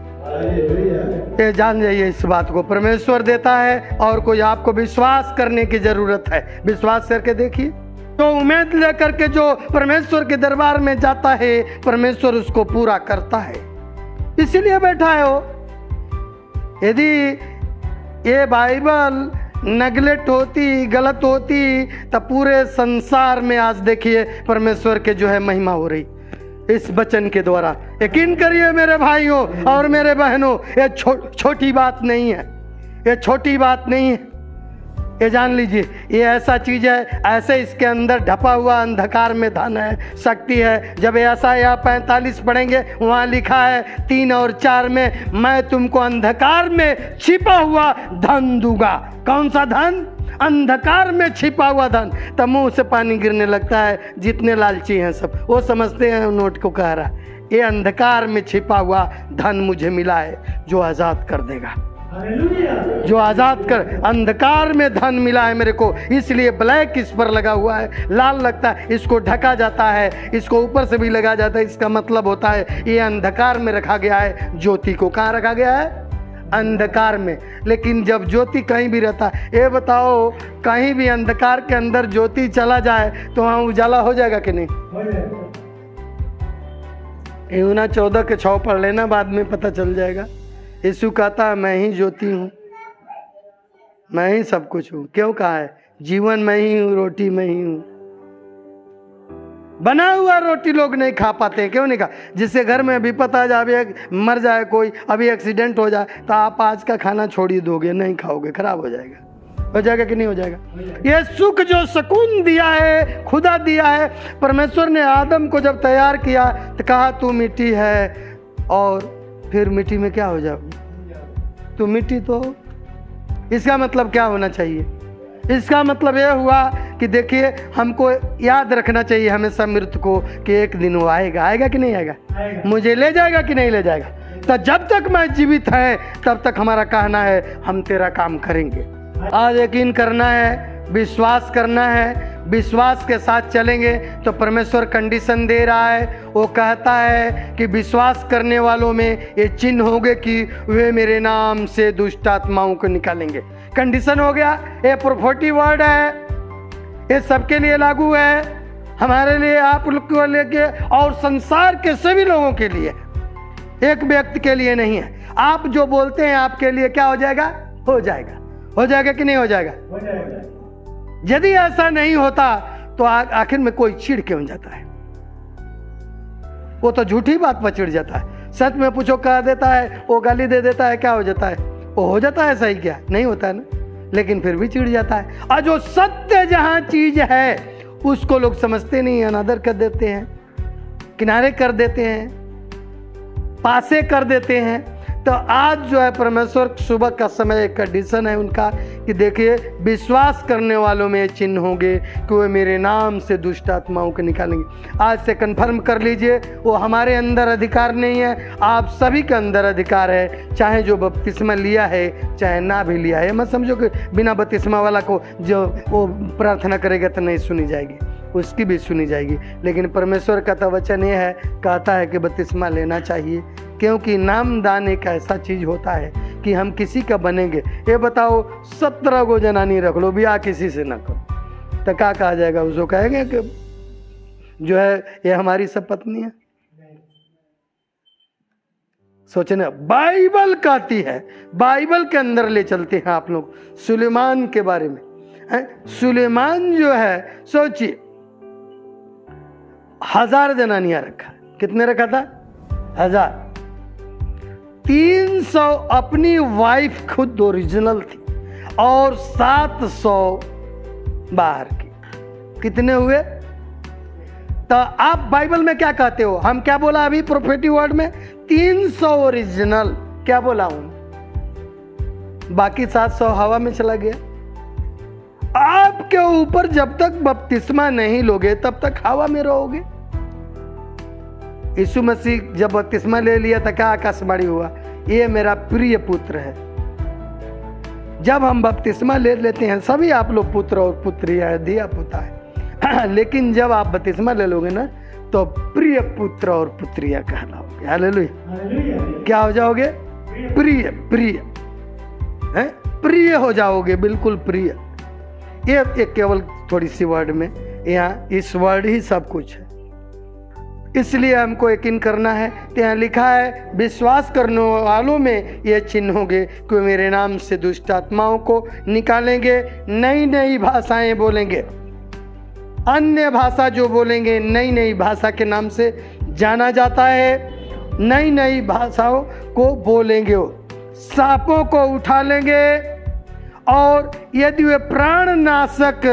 Speaker 1: ये जान जाइए इस बात को, परमेश्वर देता है और कोई आपको विश्वास करने की जरूरत है। विश्वास करके देखिए, तो उम्मीद लेकर के जो परमेश्वर के दरबार में जाता है, परमेश्वर उसको पूरा करता है, इसीलिए बैठा है वो। यदि ये बाइबल नेगलेक्ट होती, गलत होती, तो पूरे संसार में आज देखिए परमेश्वर के जो है महिमा हो रही इस वचन के द्वारा। यकीन करिए मेरे भाइयों और मेरे बहनों, ये छोटी बात नहीं है, ये छोटी बात नहीं है। ये जान लीजिए, ये ऐसा चीज है, ऐसे इसके अंदर ढपा हुआ अंधकार में धन है, शक्ति है। जब यशायाह 45 पढ़ेंगे, वहाँ लिखा है 3 और 4 में, मैं तुमको अंधकार में छिपा हुआ धन दूंगा। कौन सा धन? अंधकार में छिपा हुआ धन। तब मुंह से पानी गिरने लगता है। जितने लालची हैं सब वो समझते हैं नोट को कह रहा, ये अंधकार में छिपा हुआ धन मुझे मिला है जो आजाद कर देगा, जो आजाद कर। अंधकार में धन मिला है मेरे को, इसलिए ब्लैक इस पर लगा हुआ है, लाल लगता है, इसको ढका जाता है, इसको ऊपर से भी लगा जाता है। इसका मतलब होता है ये अंधकार में रखा गया है। ज्योति को कहाँ रखा गया है? अंधकार में। लेकिन जब ज्योति कहीं भी रहता है, ये बताओ कहीं भी अंधकार के अंदर ज्योति चला जाए तो वहाँ उजाला हो जाएगा कि नहीं? यूना 14 के 6 पढ़ लेना, बाद में पता चल जाएगा। यीशु कहता है मैं ही ज्योति हूँ, मैं ही सब कुछ हूँ। क्यों कहा है? जीवन में ही हूँ, रोटी में ही हूँ। बना हुआ रोटी लोग नहीं खा पाते हैं। क्यों नहीं खा? जिससे घर में विपत आ जाए, मर जाए कोई, अभी एक्सीडेंट हो जाए, तो आप आज का खाना छोड़ ही दोगे, नहीं खाओगे, खराब हो जाएगा। हो जाएगा कि नहीं हो जाएगा? ये सुख जो सुकून दिया है, खुदा दिया है। परमेश्वर ने आदम को जब तैयार किया तो कहा तू मिट्टी है, और फिर मिट्टी में क्या हो जाओगे? तू मिट्टी तो। इसका मतलब क्या होना चाहिए? इसका मतलब यह हुआ कि देखिए, हमको याद रखना चाहिए हमेशा मृत्यु को, कि एक दिन वो आएगा। आएगा कि नहीं आएगा? मुझे ले जाएगा कि नहीं ले जाएगा? तो जब तक मैं जीवित है तब तक हमारा कहना है हम तेरा काम करेंगे। आज यकीन करना है, विश्वास करना है, विश्वास के साथ चलेंगे तो परमेश्वर कंडीशन दे रहा है। वो कहता है कि विश्वास करने वालों में ये चिन्ह होंगे कि वे मेरे नाम से दुष्ट आत्माओं को निकालेंगे। कंडीशन हो गया। ये प्रोफेटिक वर्ड है, ये सबके लिए लागू है, हमारे लिए, आप लोग को लेके, और संसार के सभी लोगों के लिए, एक व्यक्ति के लिए नहीं है। आप जो बोलते हैं आपके लिए क्या हो जाएगा? हो जाएगा। हो जाएगा कि नहीं हो जाएगा? हो जाएगा। यदि ऐसा नहीं होता तो आखिर में कोई चिढ़ क्यों जाता है? वो तो झूठी बात पर चिढ़ जाता है। सच में पूछो कह देता है, वो गाली दे देता है, क्या हो जाता है? वो हो जाता है सही, क्या नहीं होता है ना? लेकिन फिर भी चिढ़ जाता है। और जो सत्य जहां चीज है उसको लोग समझते नहीं, अनादर कर देते हैं, किनारे कर देते हैं, पासे कर देते हैं। तो आज जो है परमेश्वर सुबह का समय एक कंडीशन है उनका कि देखिए, विश्वास करने वालों में चिन्ह होंगे कि वे मेरे नाम से दुष्ट आत्माओं को निकालेंगे। आज से कंफर्म कर लीजिए, वो हमारे अंदर अधिकार नहीं है, आप सभी के अंदर अधिकार है। चाहे जो बपतिस्मा लिया है चाहे ना भी लिया है। मत समझो कि बिना बपतिस्मा वाला को जो वो प्रार्थना करेगा तो नहीं सुनी जाएगी, उसकी भी सुनी जाएगी। लेकिन परमेश्वर का तो वचन ये है, कहता है कि बपतिस्मा लेना चाहिए, क्योंकि नामदान एक ऐसा चीज होता है कि हम किसी का बनेंगे। ये बताओ 17 गो जनानी रख लो, ब्याह किसी से ना करो, तो क्या कहा जाएगा? उसको कहेंगे कि जो है ये हमारी सब पत्नी है। सोचने, बाइबल कहती है, बाइबल के अंदर ले चलते हैं आप लोग सुलेमान के बारे में। सुलेमान जो है, सोचिए 1000 जनानियां रखा। कितने रखा था? 1000। 300 अपनी वाइफ खुद ओरिजिनल थी और 700 बाहर की। कितने हुए? तो आप बाइबल में क्या कहते हो? हम क्या बोला अभी प्रोफेटिक वर्ड में? 300 ओरिजिनल। क्या बोला हूं? बाकी 700 हवा में चला गया। आपके ऊपर जब तक बपतिस्मा नहीं लोगे तब तक हवा में रहोगे। यीशु मसीह जब बपतिस्मा ले लिया था क्या आकाशवाणी हुआ, ये मेरा प्रिय पुत्र है। जब हम बपतिस्मा ले लेते हैं, सभी आप लोग पुत्र और पुत्री है, दिया पुता है लेकिन जब आप बपतिस्मा ले लोगे ना तो प्रिय पुत्र और पुत्रिया कहलाओगे। हालेलुया। क्या हो जाओगे? प्रिय। प्रिय है, प्रिय हो जाओगे, बिल्कुल प्रिय। ये केवल थोड़ी सी वर्ड में, यहाँ इस वर्ड ही सब कुछ है, इसलिए हमको यकीन करना है। तो यहाँ लिखा है विश्वास करने वालों में ये चिन्ह होंगे कि मेरे नाम से दुष्ट आत्माओं को निकालेंगे, नई नई भाषाएं बोलेंगे। अन्य भाषा जो बोलेंगे, नई नई भाषा के नाम से जाना जाता है। नई नई भाषाओं को बोलेंगे, वो सांपों को उठा लेंगे, और यदि वे प्राणनाशक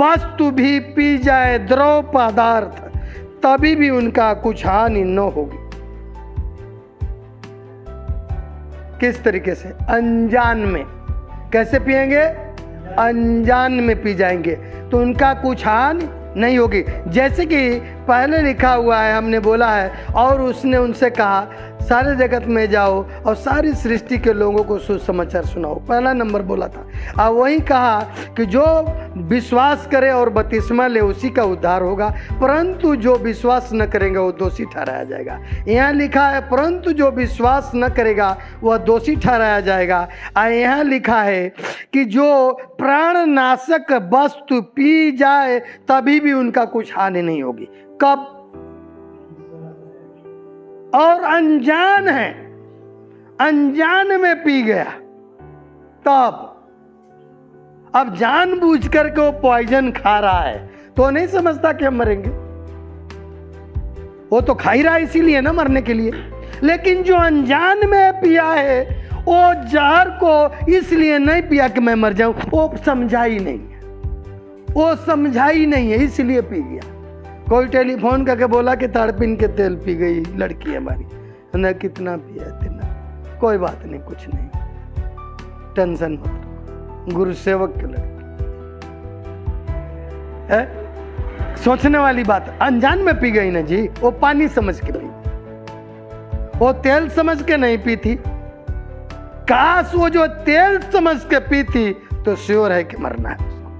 Speaker 1: वस्तु भी पी जाए, द्रव पदार्थ, तभी भी उनका कुछ हानि न होगी। किस तरीके से? अनजान में। कैसे पिएंगे? अनजान में पी जाएंगे तो उनका कुछ हानि नहीं होगी। जैसे कि पहले लिखा हुआ है, हमने बोला है, और उसने उनसे कहा सारे जगत में जाओ और सारी सृष्टि के लोगों को सुसमाचार सुनाओ। पहला नंबर बोला था। और वही कहा कि जो विश्वास करे और बपतिस्मा ले उसी का उद्धार होगा, परंतु जो विश्वास न करेंगे वो दोषी ठहराया जाएगा। यहाँ लिखा है परंतु जो विश्वास न करेगा वह दोषी ठहराया जाएगा। और यहाँ लिखा है कि जो प्राणनाशक वस्तु पी जाए तभी भी उनका कुछ हानि नहीं होगी। कब? और अनजान है, अनजान में पी गया तब। अब जानबूझ करके वो पॉइजन खा रहा है तो नहीं समझता कि हम मरेंगे, वो तो खा ही रहा है इसीलिए ना, मरने के लिए। लेकिन जो अनजान में पिया है वो जहर को इसलिए नहीं पिया कि मैं मर जाऊं, वो समझा ही नहीं है, वो समझा ही नहीं है, इसलिए पी गया। कोई टेलीफोन करके बोला कि तड़पिन के तेल पी गई लड़की हमारी, न कितना पिया इतना, कोई बात नहीं, कुछ नहीं, टेंशन मत, गुरु सेवक के लड़की है। सोचने वाली बात, अनजान में पी गई ना जी, वो पानी समझ के पी, वो तेल समझ के नहीं पी थी। काश वो जो तेल समझ के पी थी तो श्योर है कि मरना है उसको।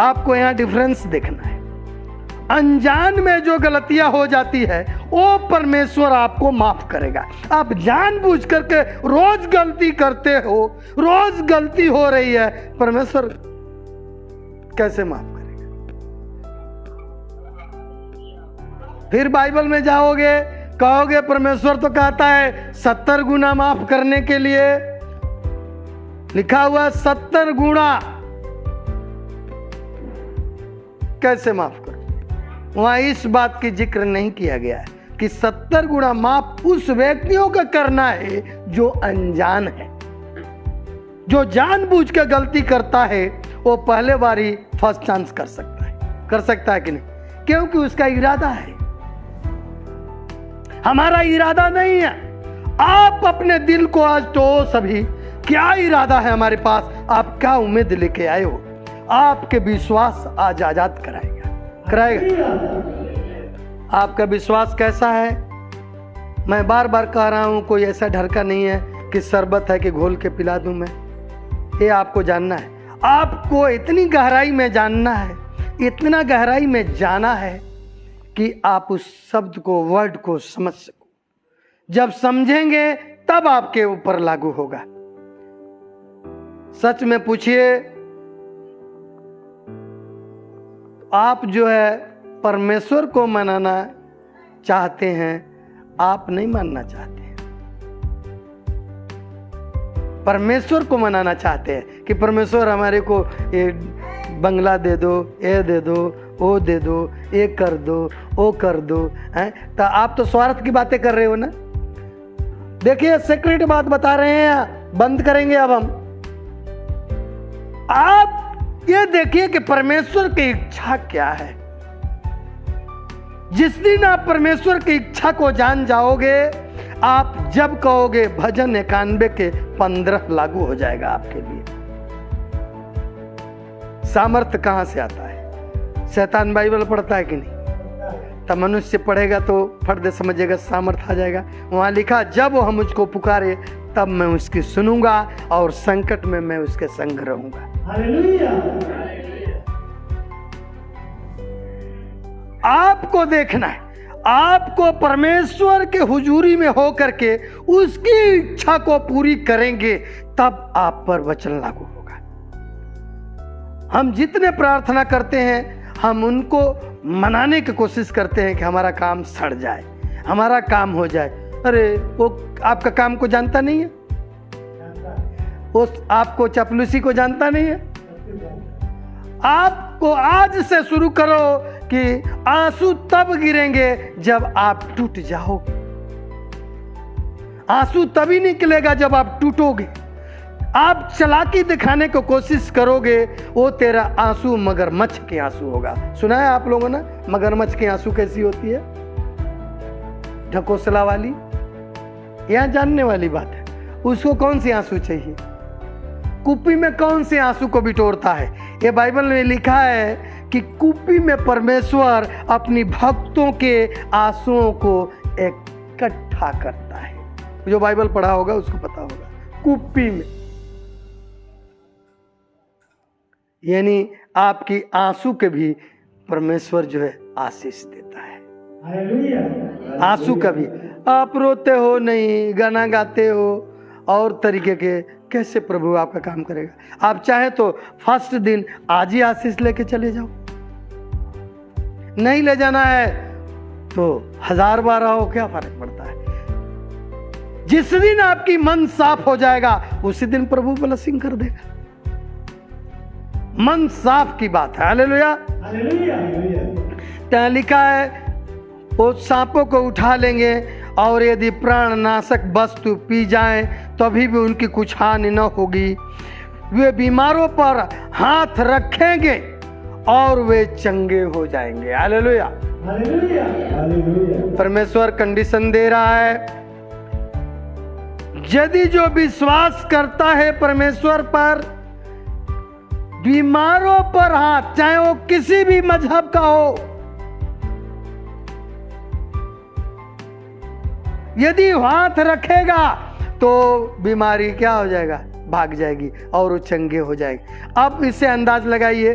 Speaker 1: आपको यहां डिफरेंस देखना है। अनजान में जो गलतियां हो जाती है वो परमेश्वर आपको माफ करेगा। आप जानबूझ करके रोज गलती करते हो, रोज गलती हो रही है, परमेश्वर कैसे माफ करेगा? फिर बाइबल में जाओगे, कहोगे परमेश्वर तो कहता है 70 गुना माफ करने के लिए, लिखा हुआ 70 गुना, कैसे माफ करो? वहां इस बात की जिक्र नहीं किया गया है कि 70 गुना माफ उस व्यक्तियों का करना है जो अनजान है। जो जानबूझ के गलती करता है वो पहले बार ही फर्स्ट चांस कर सकता है कि नहीं? क्योंकि उसका इरादा है, हमारा इरादा नहीं है। आप अपने दिल को आज तो सभी, क्या इरादा है हमारे पास, आप क्या उम्मीद लेके आए हो? आपके विश्वास आज आजाद कराएगा। आपका विश्वास कैसा है? मैं बार बार कह रहा हूं, कोई ऐसा ढरका नहीं है कि शरबत है कि घोल के पिला दूं मैं। ये आपको जानना है, आपको इतनी गहराई में जानना है, इतना गहराई में जाना है कि आप उस शब्द को, वर्ड को समझ सको। जब समझेंगे तब आपके ऊपर लागू होगा। सच में पूछिए, आप जो है परमेश्वर को मनाना चाहते हैं, आप नहीं मानना चाहते हैं। परमेश्वर को मनाना चाहते हैं कि परमेश्वर हमारे को ये बंगला दे दो, ये दे दो, वो दे दो, ये कर दो, वो कर दो, हैं? तो आप तो स्वार्थ की बातें कर रहे हो ना। देखिए, सीक्रेट बात बता रहे हैं, बंद करेंगे अब हम। आप ये देखिए कि परमेश्वर की इच्छा क्या है। जिस दिन आप परमेश्वर की इच्छा को जान जाओगे, आप जब कहोगे भजन 91 के 15 लागू हो जाएगा आपके लिए। सामर्थ्य कहां से आता है? शैतान बाइबल पढ़ता है कि नहीं? तब मनुष्य पढ़ेगा तो फट दे समझेगा, सामर्थ आ जाएगा। वहाँ लिखा, जब वह मुझको पुकारे तब मैं उसकी सुनूंगा और संकट में मैं उसके संग रहूंगा। आपको देखना है, आपको परमेश्वर के हुजूरी में होकर के उसकी इच्छा को पूरी करेंगे, तब आप पर वचन लागू होगा। हम जितने प्रार्थना करते हैं, हम उनको मनाने की कोशिश करते हैं कि हमारा काम सड़ जाए, हमारा काम हो जाए। अरे वो आपका काम को जानता नहीं है, वो आपको चपलूसी को जानता नहीं है। आपको आज से शुरू करो कि आंसू तब गिरेंगे जब आप टूट जाओगे। आंसू तभी निकलेगा जब आप टूटोगे। आप चालाकी दिखाने को कोशिश करोगे, वो तेरा आंसू मगरमच्छ के आंसू होगा। सुना है आप लोगों ने मगरमच्छ की आंसू कैसी होती है? ढकोसला वाली, यह जानने वाली बात है। उसको कौन सी आंसू चाहिए? कुप्पी में कौन से आंसू को बिटोरता है? ये बाइबल में लिखा है कि कुप्पी में परमेश्वर अपनी भक्तों के आंसुओं को इकट्ठा करता है। जो बाइबल पढ़ा होगा उसको पता होगा। कुप्पी में यानी आपकी आंसू के भी परमेश्वर जो है आशीष देता है। आंसू का भी। आप रोते हो नहीं, गाना गाते हो और तरीके के, कैसे प्रभु आपका काम करेगा? आप चाहे तो फर्स्ट दिन आज ही आशीष लेके चले जाओ, नहीं ले जाना है तो 1000 बार आओ, क्या फर्क पड़ता है? जिस दिन आपकी मन साफ हो जाएगा उसी दिन प्रभु ब्लेसिंग कर देगा। मन साफ की बात है। हालेलुया, क्या लिखा है? वो सांपों को उठा लेंगे और यदि प्राणनाशक वस्तु पी जाएं तभी भी उनकी कुछ हानि न होगी। वे बीमारों पर हाथ रखेंगे और वे चंगे हो जाएंगे। हालेलुया, परमेश्वर कंडीशन दे रहा है, यदि जो विश्वास करता है परमेश्वर पर, बीमारों पर हाथ, चाहे वो किसी भी मजहब का हो, यदि हाथ रखेगा तो बीमारी क्या हो जाएगा? भाग जाएगी और वो चंगे हो जाएगी। अब इससे अंदाज लगाइए,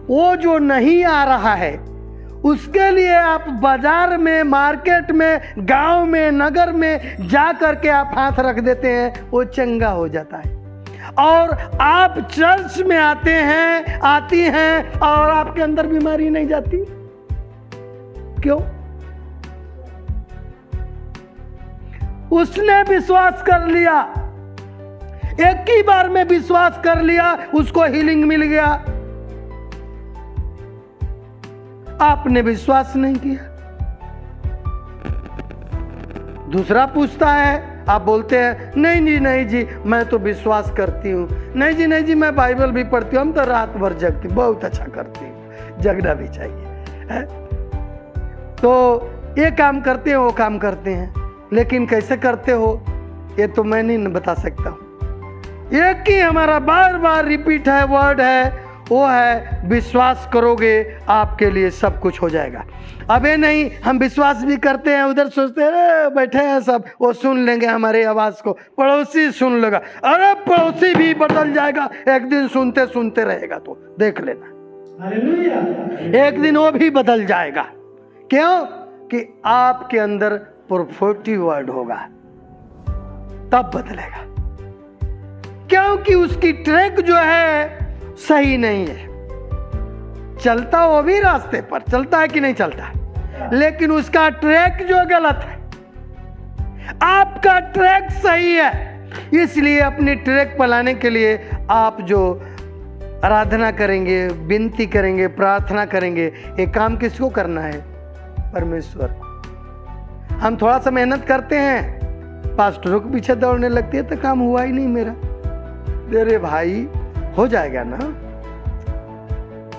Speaker 1: वो जो नहीं आ रहा है उसके लिए आप बाजार में, मार्केट में, गांव में, नगर में जा करके आप हाथ रख देते हैं, वो चंगा हो जाता है। और आप चर्च में आते हैं, आती हैं और आपके अंदर बीमारी नहीं जाती। क्यों? उसने विश्वास कर लिया, एक ही बार में विश्वास कर लिया, उसको हीलिंग मिल गया। आपने विश्वास नहीं किया। दूसरा पूछता है, आप बोलते हैं नहीं जी मैं तो विश्वास करती हूँ, नहीं जी मैं बाइबल भी पढ़ती हूँ, हम तो रात भर जगती, बहुत अच्छा करती हूँ, जगना भी चाहिए है? तो ये काम करते हैं, वो काम करते हैं, लेकिन कैसे करते हो ये तो मैं नहीं बता सकता हूँ। एक ही हमारा बार बार रिपीट है, वर्ड है, वो है विश्वास करोगे आपके लिए सब कुछ हो जाएगा। अब ये नहीं, हम विश्वास भी करते हैं, उधर सोचते हैं बैठे हैं सब, वो सुन लेंगे हमारी आवाज़ को, पड़ोसी सुन लेगा। अरे पड़ोसी भी बदल जाएगा, एक दिन सुनते सुनते रहेगा तो देख लेना, एक दिन वो भी बदल जाएगा। क्यों? कि आपके अंदर प्रोफेटिव वर्ड होगा, तब बदलेगा। क्योंकि उसकी ट्रैक जो है सही नहीं है। चलता वो भी रास्ते पर चलता है कि नहीं चलता, लेकिन उसका ट्रैक जो गलत है। आपका ट्रैक सही है, इसलिए अपनी ट्रैक पर लाने के लिए आप जो आराधना करेंगे, विनती करेंगे, प्रार्थना करेंगे, ये काम किसको करना है? परमेश्वर। हम थोड़ा सा मेहनत करते हैं, पास्टरों के पीछे दौड़ने लगती है तो काम हुआ ही नहीं मेरा। अरे भाई हो जाएगा ना,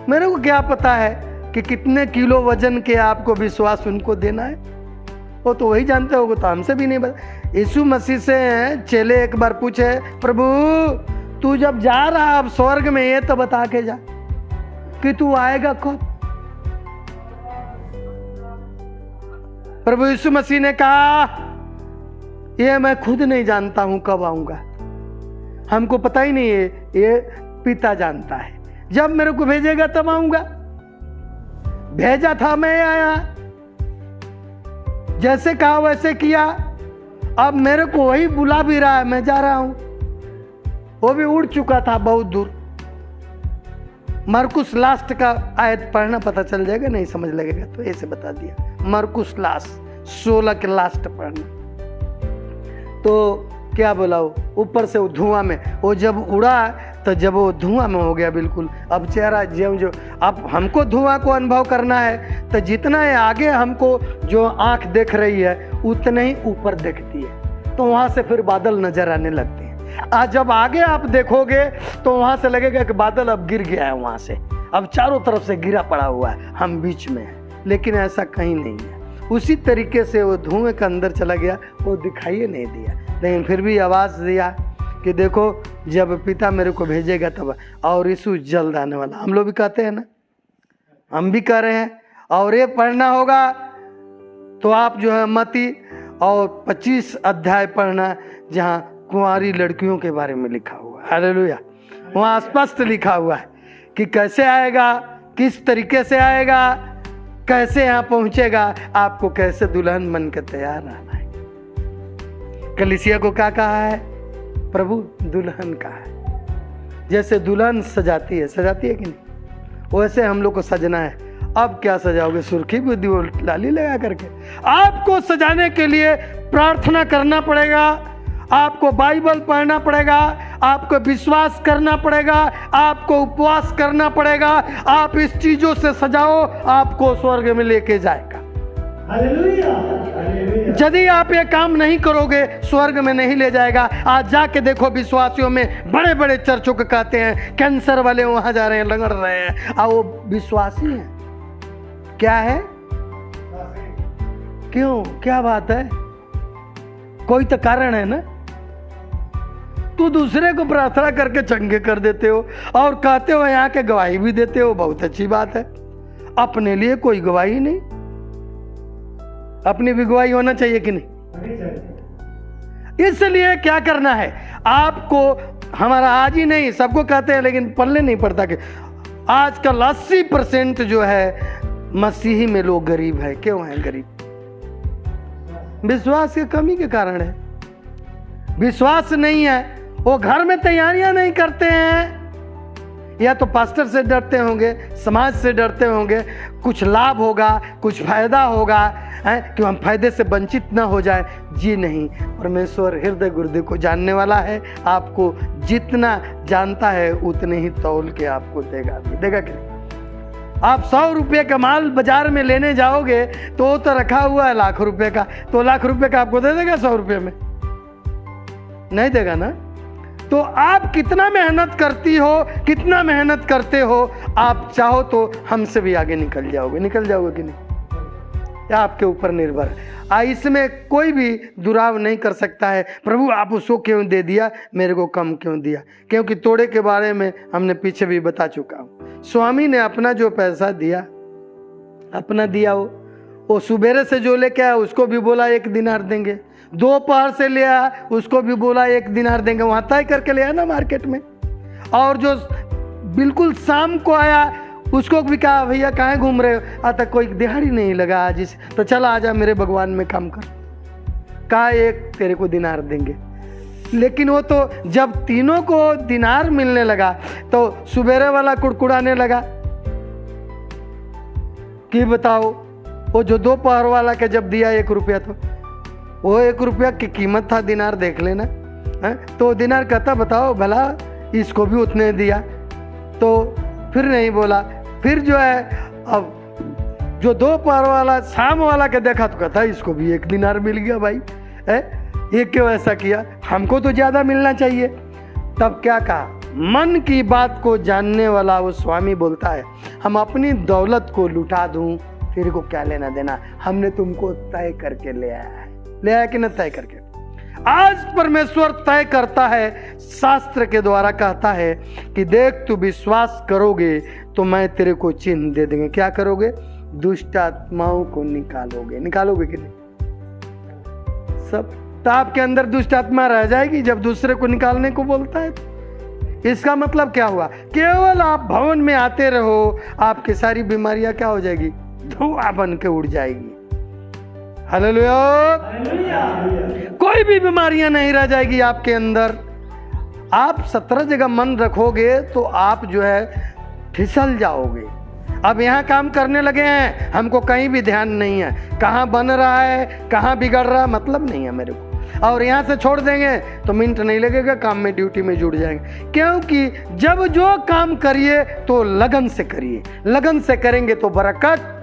Speaker 1: मेरे को क्या पता है कि कितने किलो वजन के आपको विश्वास उनको देना है, वो तो वही जानते होगे, तो हमसे भी नहीं बता। यीशु मसीह से चेले एक बार पूछे, प्रभु तू जब जा रहा अब स्वर्ग में, ये तो बता के जा कि तू आएगा कब। प्रभु यीशु मसीह ने कहा, ये मैं खुद नहीं जानता हूं कब आऊंगा, हमको पता ही नहीं है, ये पिता जानता है। जब मेरे को भेजेगा तब आऊंगा। भेजा था, मैं आया, जैसे कहा वैसे किया। अब मेरे को वही बुला भी रहा है, मैं जा रहा हूं। वो भी उड़ चुका था बहुत दूर। मरकुस लास्ट का आयत पढ़ना, पता चल जाएगा, नहीं समझ लगेगा तो ऐसे बता दिया। मरकुस लास्ट 16 के लास्ट पढ़ना। तो क्या बोला, वो ऊपर से वो धुआं में, वो जब उड़ा तो जब वो धुआं में हो गया बिल्कुल, अब चेहरा जो अब हमको धुआं को अनुभव करना है तो जितना है आगे हमको जो आंख देख रही है उतने ही ऊपर देखती है, तो वहां से फिर बादल नजर आने लगते हैं। आज जब आगे आप देखोगे तो वहां से लगेगा कि बादल अब गिर गया है, वहां से अब चारों तरफ से गिरा पड़ा हुआ है, हम बीच में हैं, लेकिन ऐसा कहीं नहीं है। उसी तरीके से वो धुएं के अंदर चला गया, वो दिखाई नहीं दिया, लेकिन फिर भी आवाज़ दिया कि देखो जब पिता मेरे को भेजेगा तब। और यीशु जल्द आने वाला, हम लोग भी कहते हैं ना, हम भी कह रहे हैं। और ये पढ़ना होगा तो आप जो है मत्ती और 25 अध्याय पढ़ना, जहाँ कुंवारी लड़कियों के बारे में लिखा हुआ है। हालेलुया। वहाँ स्पष्ट लिखा हुआ है कि कैसे आएगा, किस तरीके से आएगा, कैसे यहाँ पहुंचेगा, आपको कैसे दुल्हन बन के तैयार रहना है। कलीसिया को क्या कहा है? प्रभु दुल्हन कहा है। जैसे दुल्हन सजाती है कि नहीं, वैसे हम लोग को सजना है। अब क्या सजाओगे? सुर्खी बुद्धि लाली लगा करके। आपको सजाने के लिए प्रार्थना करना पड़ेगा, आपको बाइबल पढ़ना पड़ेगा, आपको विश्वास करना पड़ेगा, आपको उपवास करना पड़ेगा। आप इस चीजों से सजाओ, आपको स्वर्ग में लेके जाएगा। हालेलुया। यदि आप ये काम नहीं करोगे, स्वर्ग में नहीं ले जाएगा। आज जाके देखो, विश्वासियों में बड़े बड़े चर्चों के कहते हैं कैंसर वाले वहां जा रहे हैं, लंगड़ रहे हैं, और वो विश्वासी हैं। क्या है? क्यों? क्या बात है? कोई तो कारण है ना। तो दूसरे को प्रार्थना करके चंगे कर देते हो और कहते हो यहाँ के गवाही भी देते हो, बहुत अच्छी बात है। अपने लिए कोई गवाही नहीं, अपनी भी गवाही होना चाहिए कि नहीं? इसलिए क्या करना है आपको? हमारा आज ही नहीं, सबको कहते हैं, लेकिन पल्ले नहीं पड़ता कि आजकल 80% जो है मसीही में लोग गरीब है। क्यों है गरीब? विश्वास की कमी के कारण है। विश्वास नहीं है, वो घर में तैयारियां नहीं करते हैं, या तो पास्टर से डरते होंगे, समाज से डरते होंगे, कुछ लाभ होगा, कुछ फायदा होगा, है कि हम फायदे से वंचित ना हो जाए। जी नहीं, परमेश्वर हृदय गुर्दे को जानने वाला है। आपको जितना जानता है उतने ही तौल के आपको देगा कि नहीं? आप 100 रुपये का माल बाजार में लेने जाओगे तो वो तो रखा हुआ है लाख रुपए का, तो लाख रुपए का आपको दे देगा 100 रुपये में? नहीं देगा ना। तो आप कितना मेहनत करती हो, कितना मेहनत करते हो, आप चाहो तो हमसे भी आगे निकल जाओगे कि नहीं? या आपके ऊपर निर्भर है। इसमें कोई भी दुराव नहीं कर सकता है, प्रभु आप उसको क्यों दे दिया, मेरे को कम क्यों दिया? क्योंकि तोड़े के बारे में हमने पीछे भी बता चुका हूँ। स्वामी ने अपना जो पैसा दिया, अपना दिया, वो सुबेरे से जो लेके आया उसको भी बोला 1 दिनार देंगे, दोपहर से ले आया उसको भी बोला 1 दिनार देंगे, वहाँ तय करके ले आया ना मार्केट में। और जो बिल्कुल शाम को आया उसको भी कहा भैया कहाँ घूम रहे हो, आता कोई दिहाड़ी नहीं लगा आज इस, तो चला आजा मेरे भगवान में काम कर, कहा 1 तेरे को दिनार देंगे। लेकिन वो तो जब तीनों को दिनार मिलने लगा तो सुबेरे वाला कुड़कुड़ाने लगा कि बताओ, वो जो दोपहर वाला के जब दिया 1 रुपया, तो वो 1 रुपया की कीमत था दिनार, देख लेना है। तो दिनार कहता बताओ भला इसको भी उतने दिया, तो फिर नहीं बोला। फिर जो है अब जो दोपहर वाला शाम वाला के देखा तो कहता इसको भी 1 दिनार मिल गया भाई, है ये क्यों ऐसा किया, हमको तो ज़्यादा मिलना चाहिए। तब क्या कहा? मन की बात को जानने वाला वो स्वामी बोलता है हम अपनी दौलत को लुटा दूं, तेरे को क्या लेना देना, हमने तुमको तय करके ले आया कि न तय करके? आज परमेश्वर तय करता है, शास्त्र के द्वारा कहता है कि देख तू विश्वास करोगे तो मैं तेरे को चिन्ह दे देंगे। क्या करोगे? दुष्ट आत्माओं को निकालोगे कि नहीं? सब। तो आपके अंदर दुष्ट आत्मा रह जाएगी जब दूसरे को निकालने को बोलता है। इसका मतलब क्या हुआ? केवल आप भवन में आते रहो, आपकी सारी बीमारियां क्या हो जाएगी? धुआं बन के उड़ जाएगी। हालेलुया। कोई भी बीमारियां नहीं रह जाएगी आपके अंदर। आप 17 जगह मन रखोगे तो आप जो है फिसल जाओगे। अब यहाँ काम करने लगे हैं, हमको कहीं भी ध्यान नहीं है, कहाँ बन रहा है कहाँ बिगड़ रहा है मतलब नहीं है मेरे को। और यहाँ से छोड़ देंगे तो मिनट नहीं लगेगा, काम में ड्यूटी में जुड़ जाएंगे। क्योंकि जब जो काम करिए तो लगन से करिए, लगन से करेंगे तो बरकत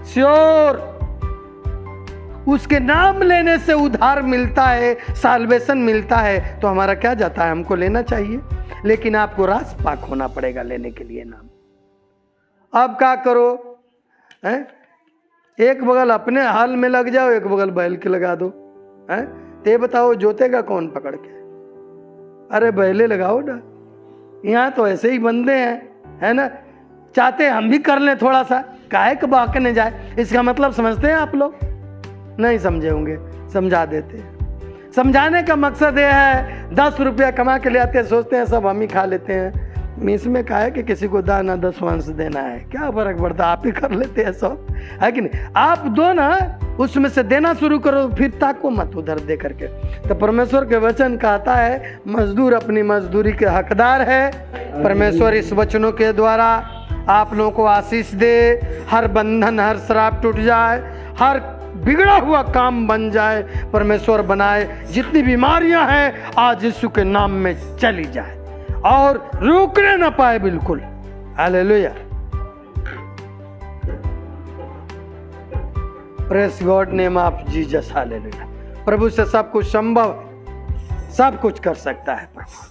Speaker 1: श्योर। उसके नाम लेने से उद्धार मिलता है, साल्वेशन मिलता है। तो हमारा क्या जाता है? हमको लेना चाहिए, लेकिन आपको रास पाक होना पड़ेगा लेने के लिए नाम। अब क्या करो है? एक बगल अपने हाल में लग जाओ, एक बगल बैल के लगा दो है? ते बताओ जोतेगा कौन पकड़ के? अरे बैले लगाओ ना। यहाँ तो ऐसे ही बंदे हैं, है ना? चाहते हम भी कर लें थोड़ा सा, काहे के बहकने जाए। इसका मतलब समझते हैं आप लोग? नहीं समझे होंगे, समझा देते हैं। समझाने का मकसद ये है, 10 रुपया कमा के ले आते हैं, सोचते हैं सब हम ही खा लेते हैं। इसमें कहा है कि किसी को दाना 10 वंश देना है, क्या फर्क पड़ता, आप ही कर लेते हैं सब, है कि नहीं? आप दो ना, उसमें से देना शुरू करो, फिर ताको मत उधर दे करके। तो परमेश्वर के वचन कहता है मजदूर अपनी मजदूरी के हकदार है। परमेश्वर इस वचनों के द्वारा आप लोगों को आशीष दे, हर बंधन हर श्राप टूट जाए, हर बिगड़ा हुआ काम बन जाए, परमेश्वर बनाए। जितनी बीमारियां हैं आज यीशु के नाम में चली जाए और रुकने ना पाए बिल्कुल। Hallelujah. Praise God name of Jesus. Hallelujah. प्रभु से सब कुछ संभव, सब कुछ कर सकता है प्रभु।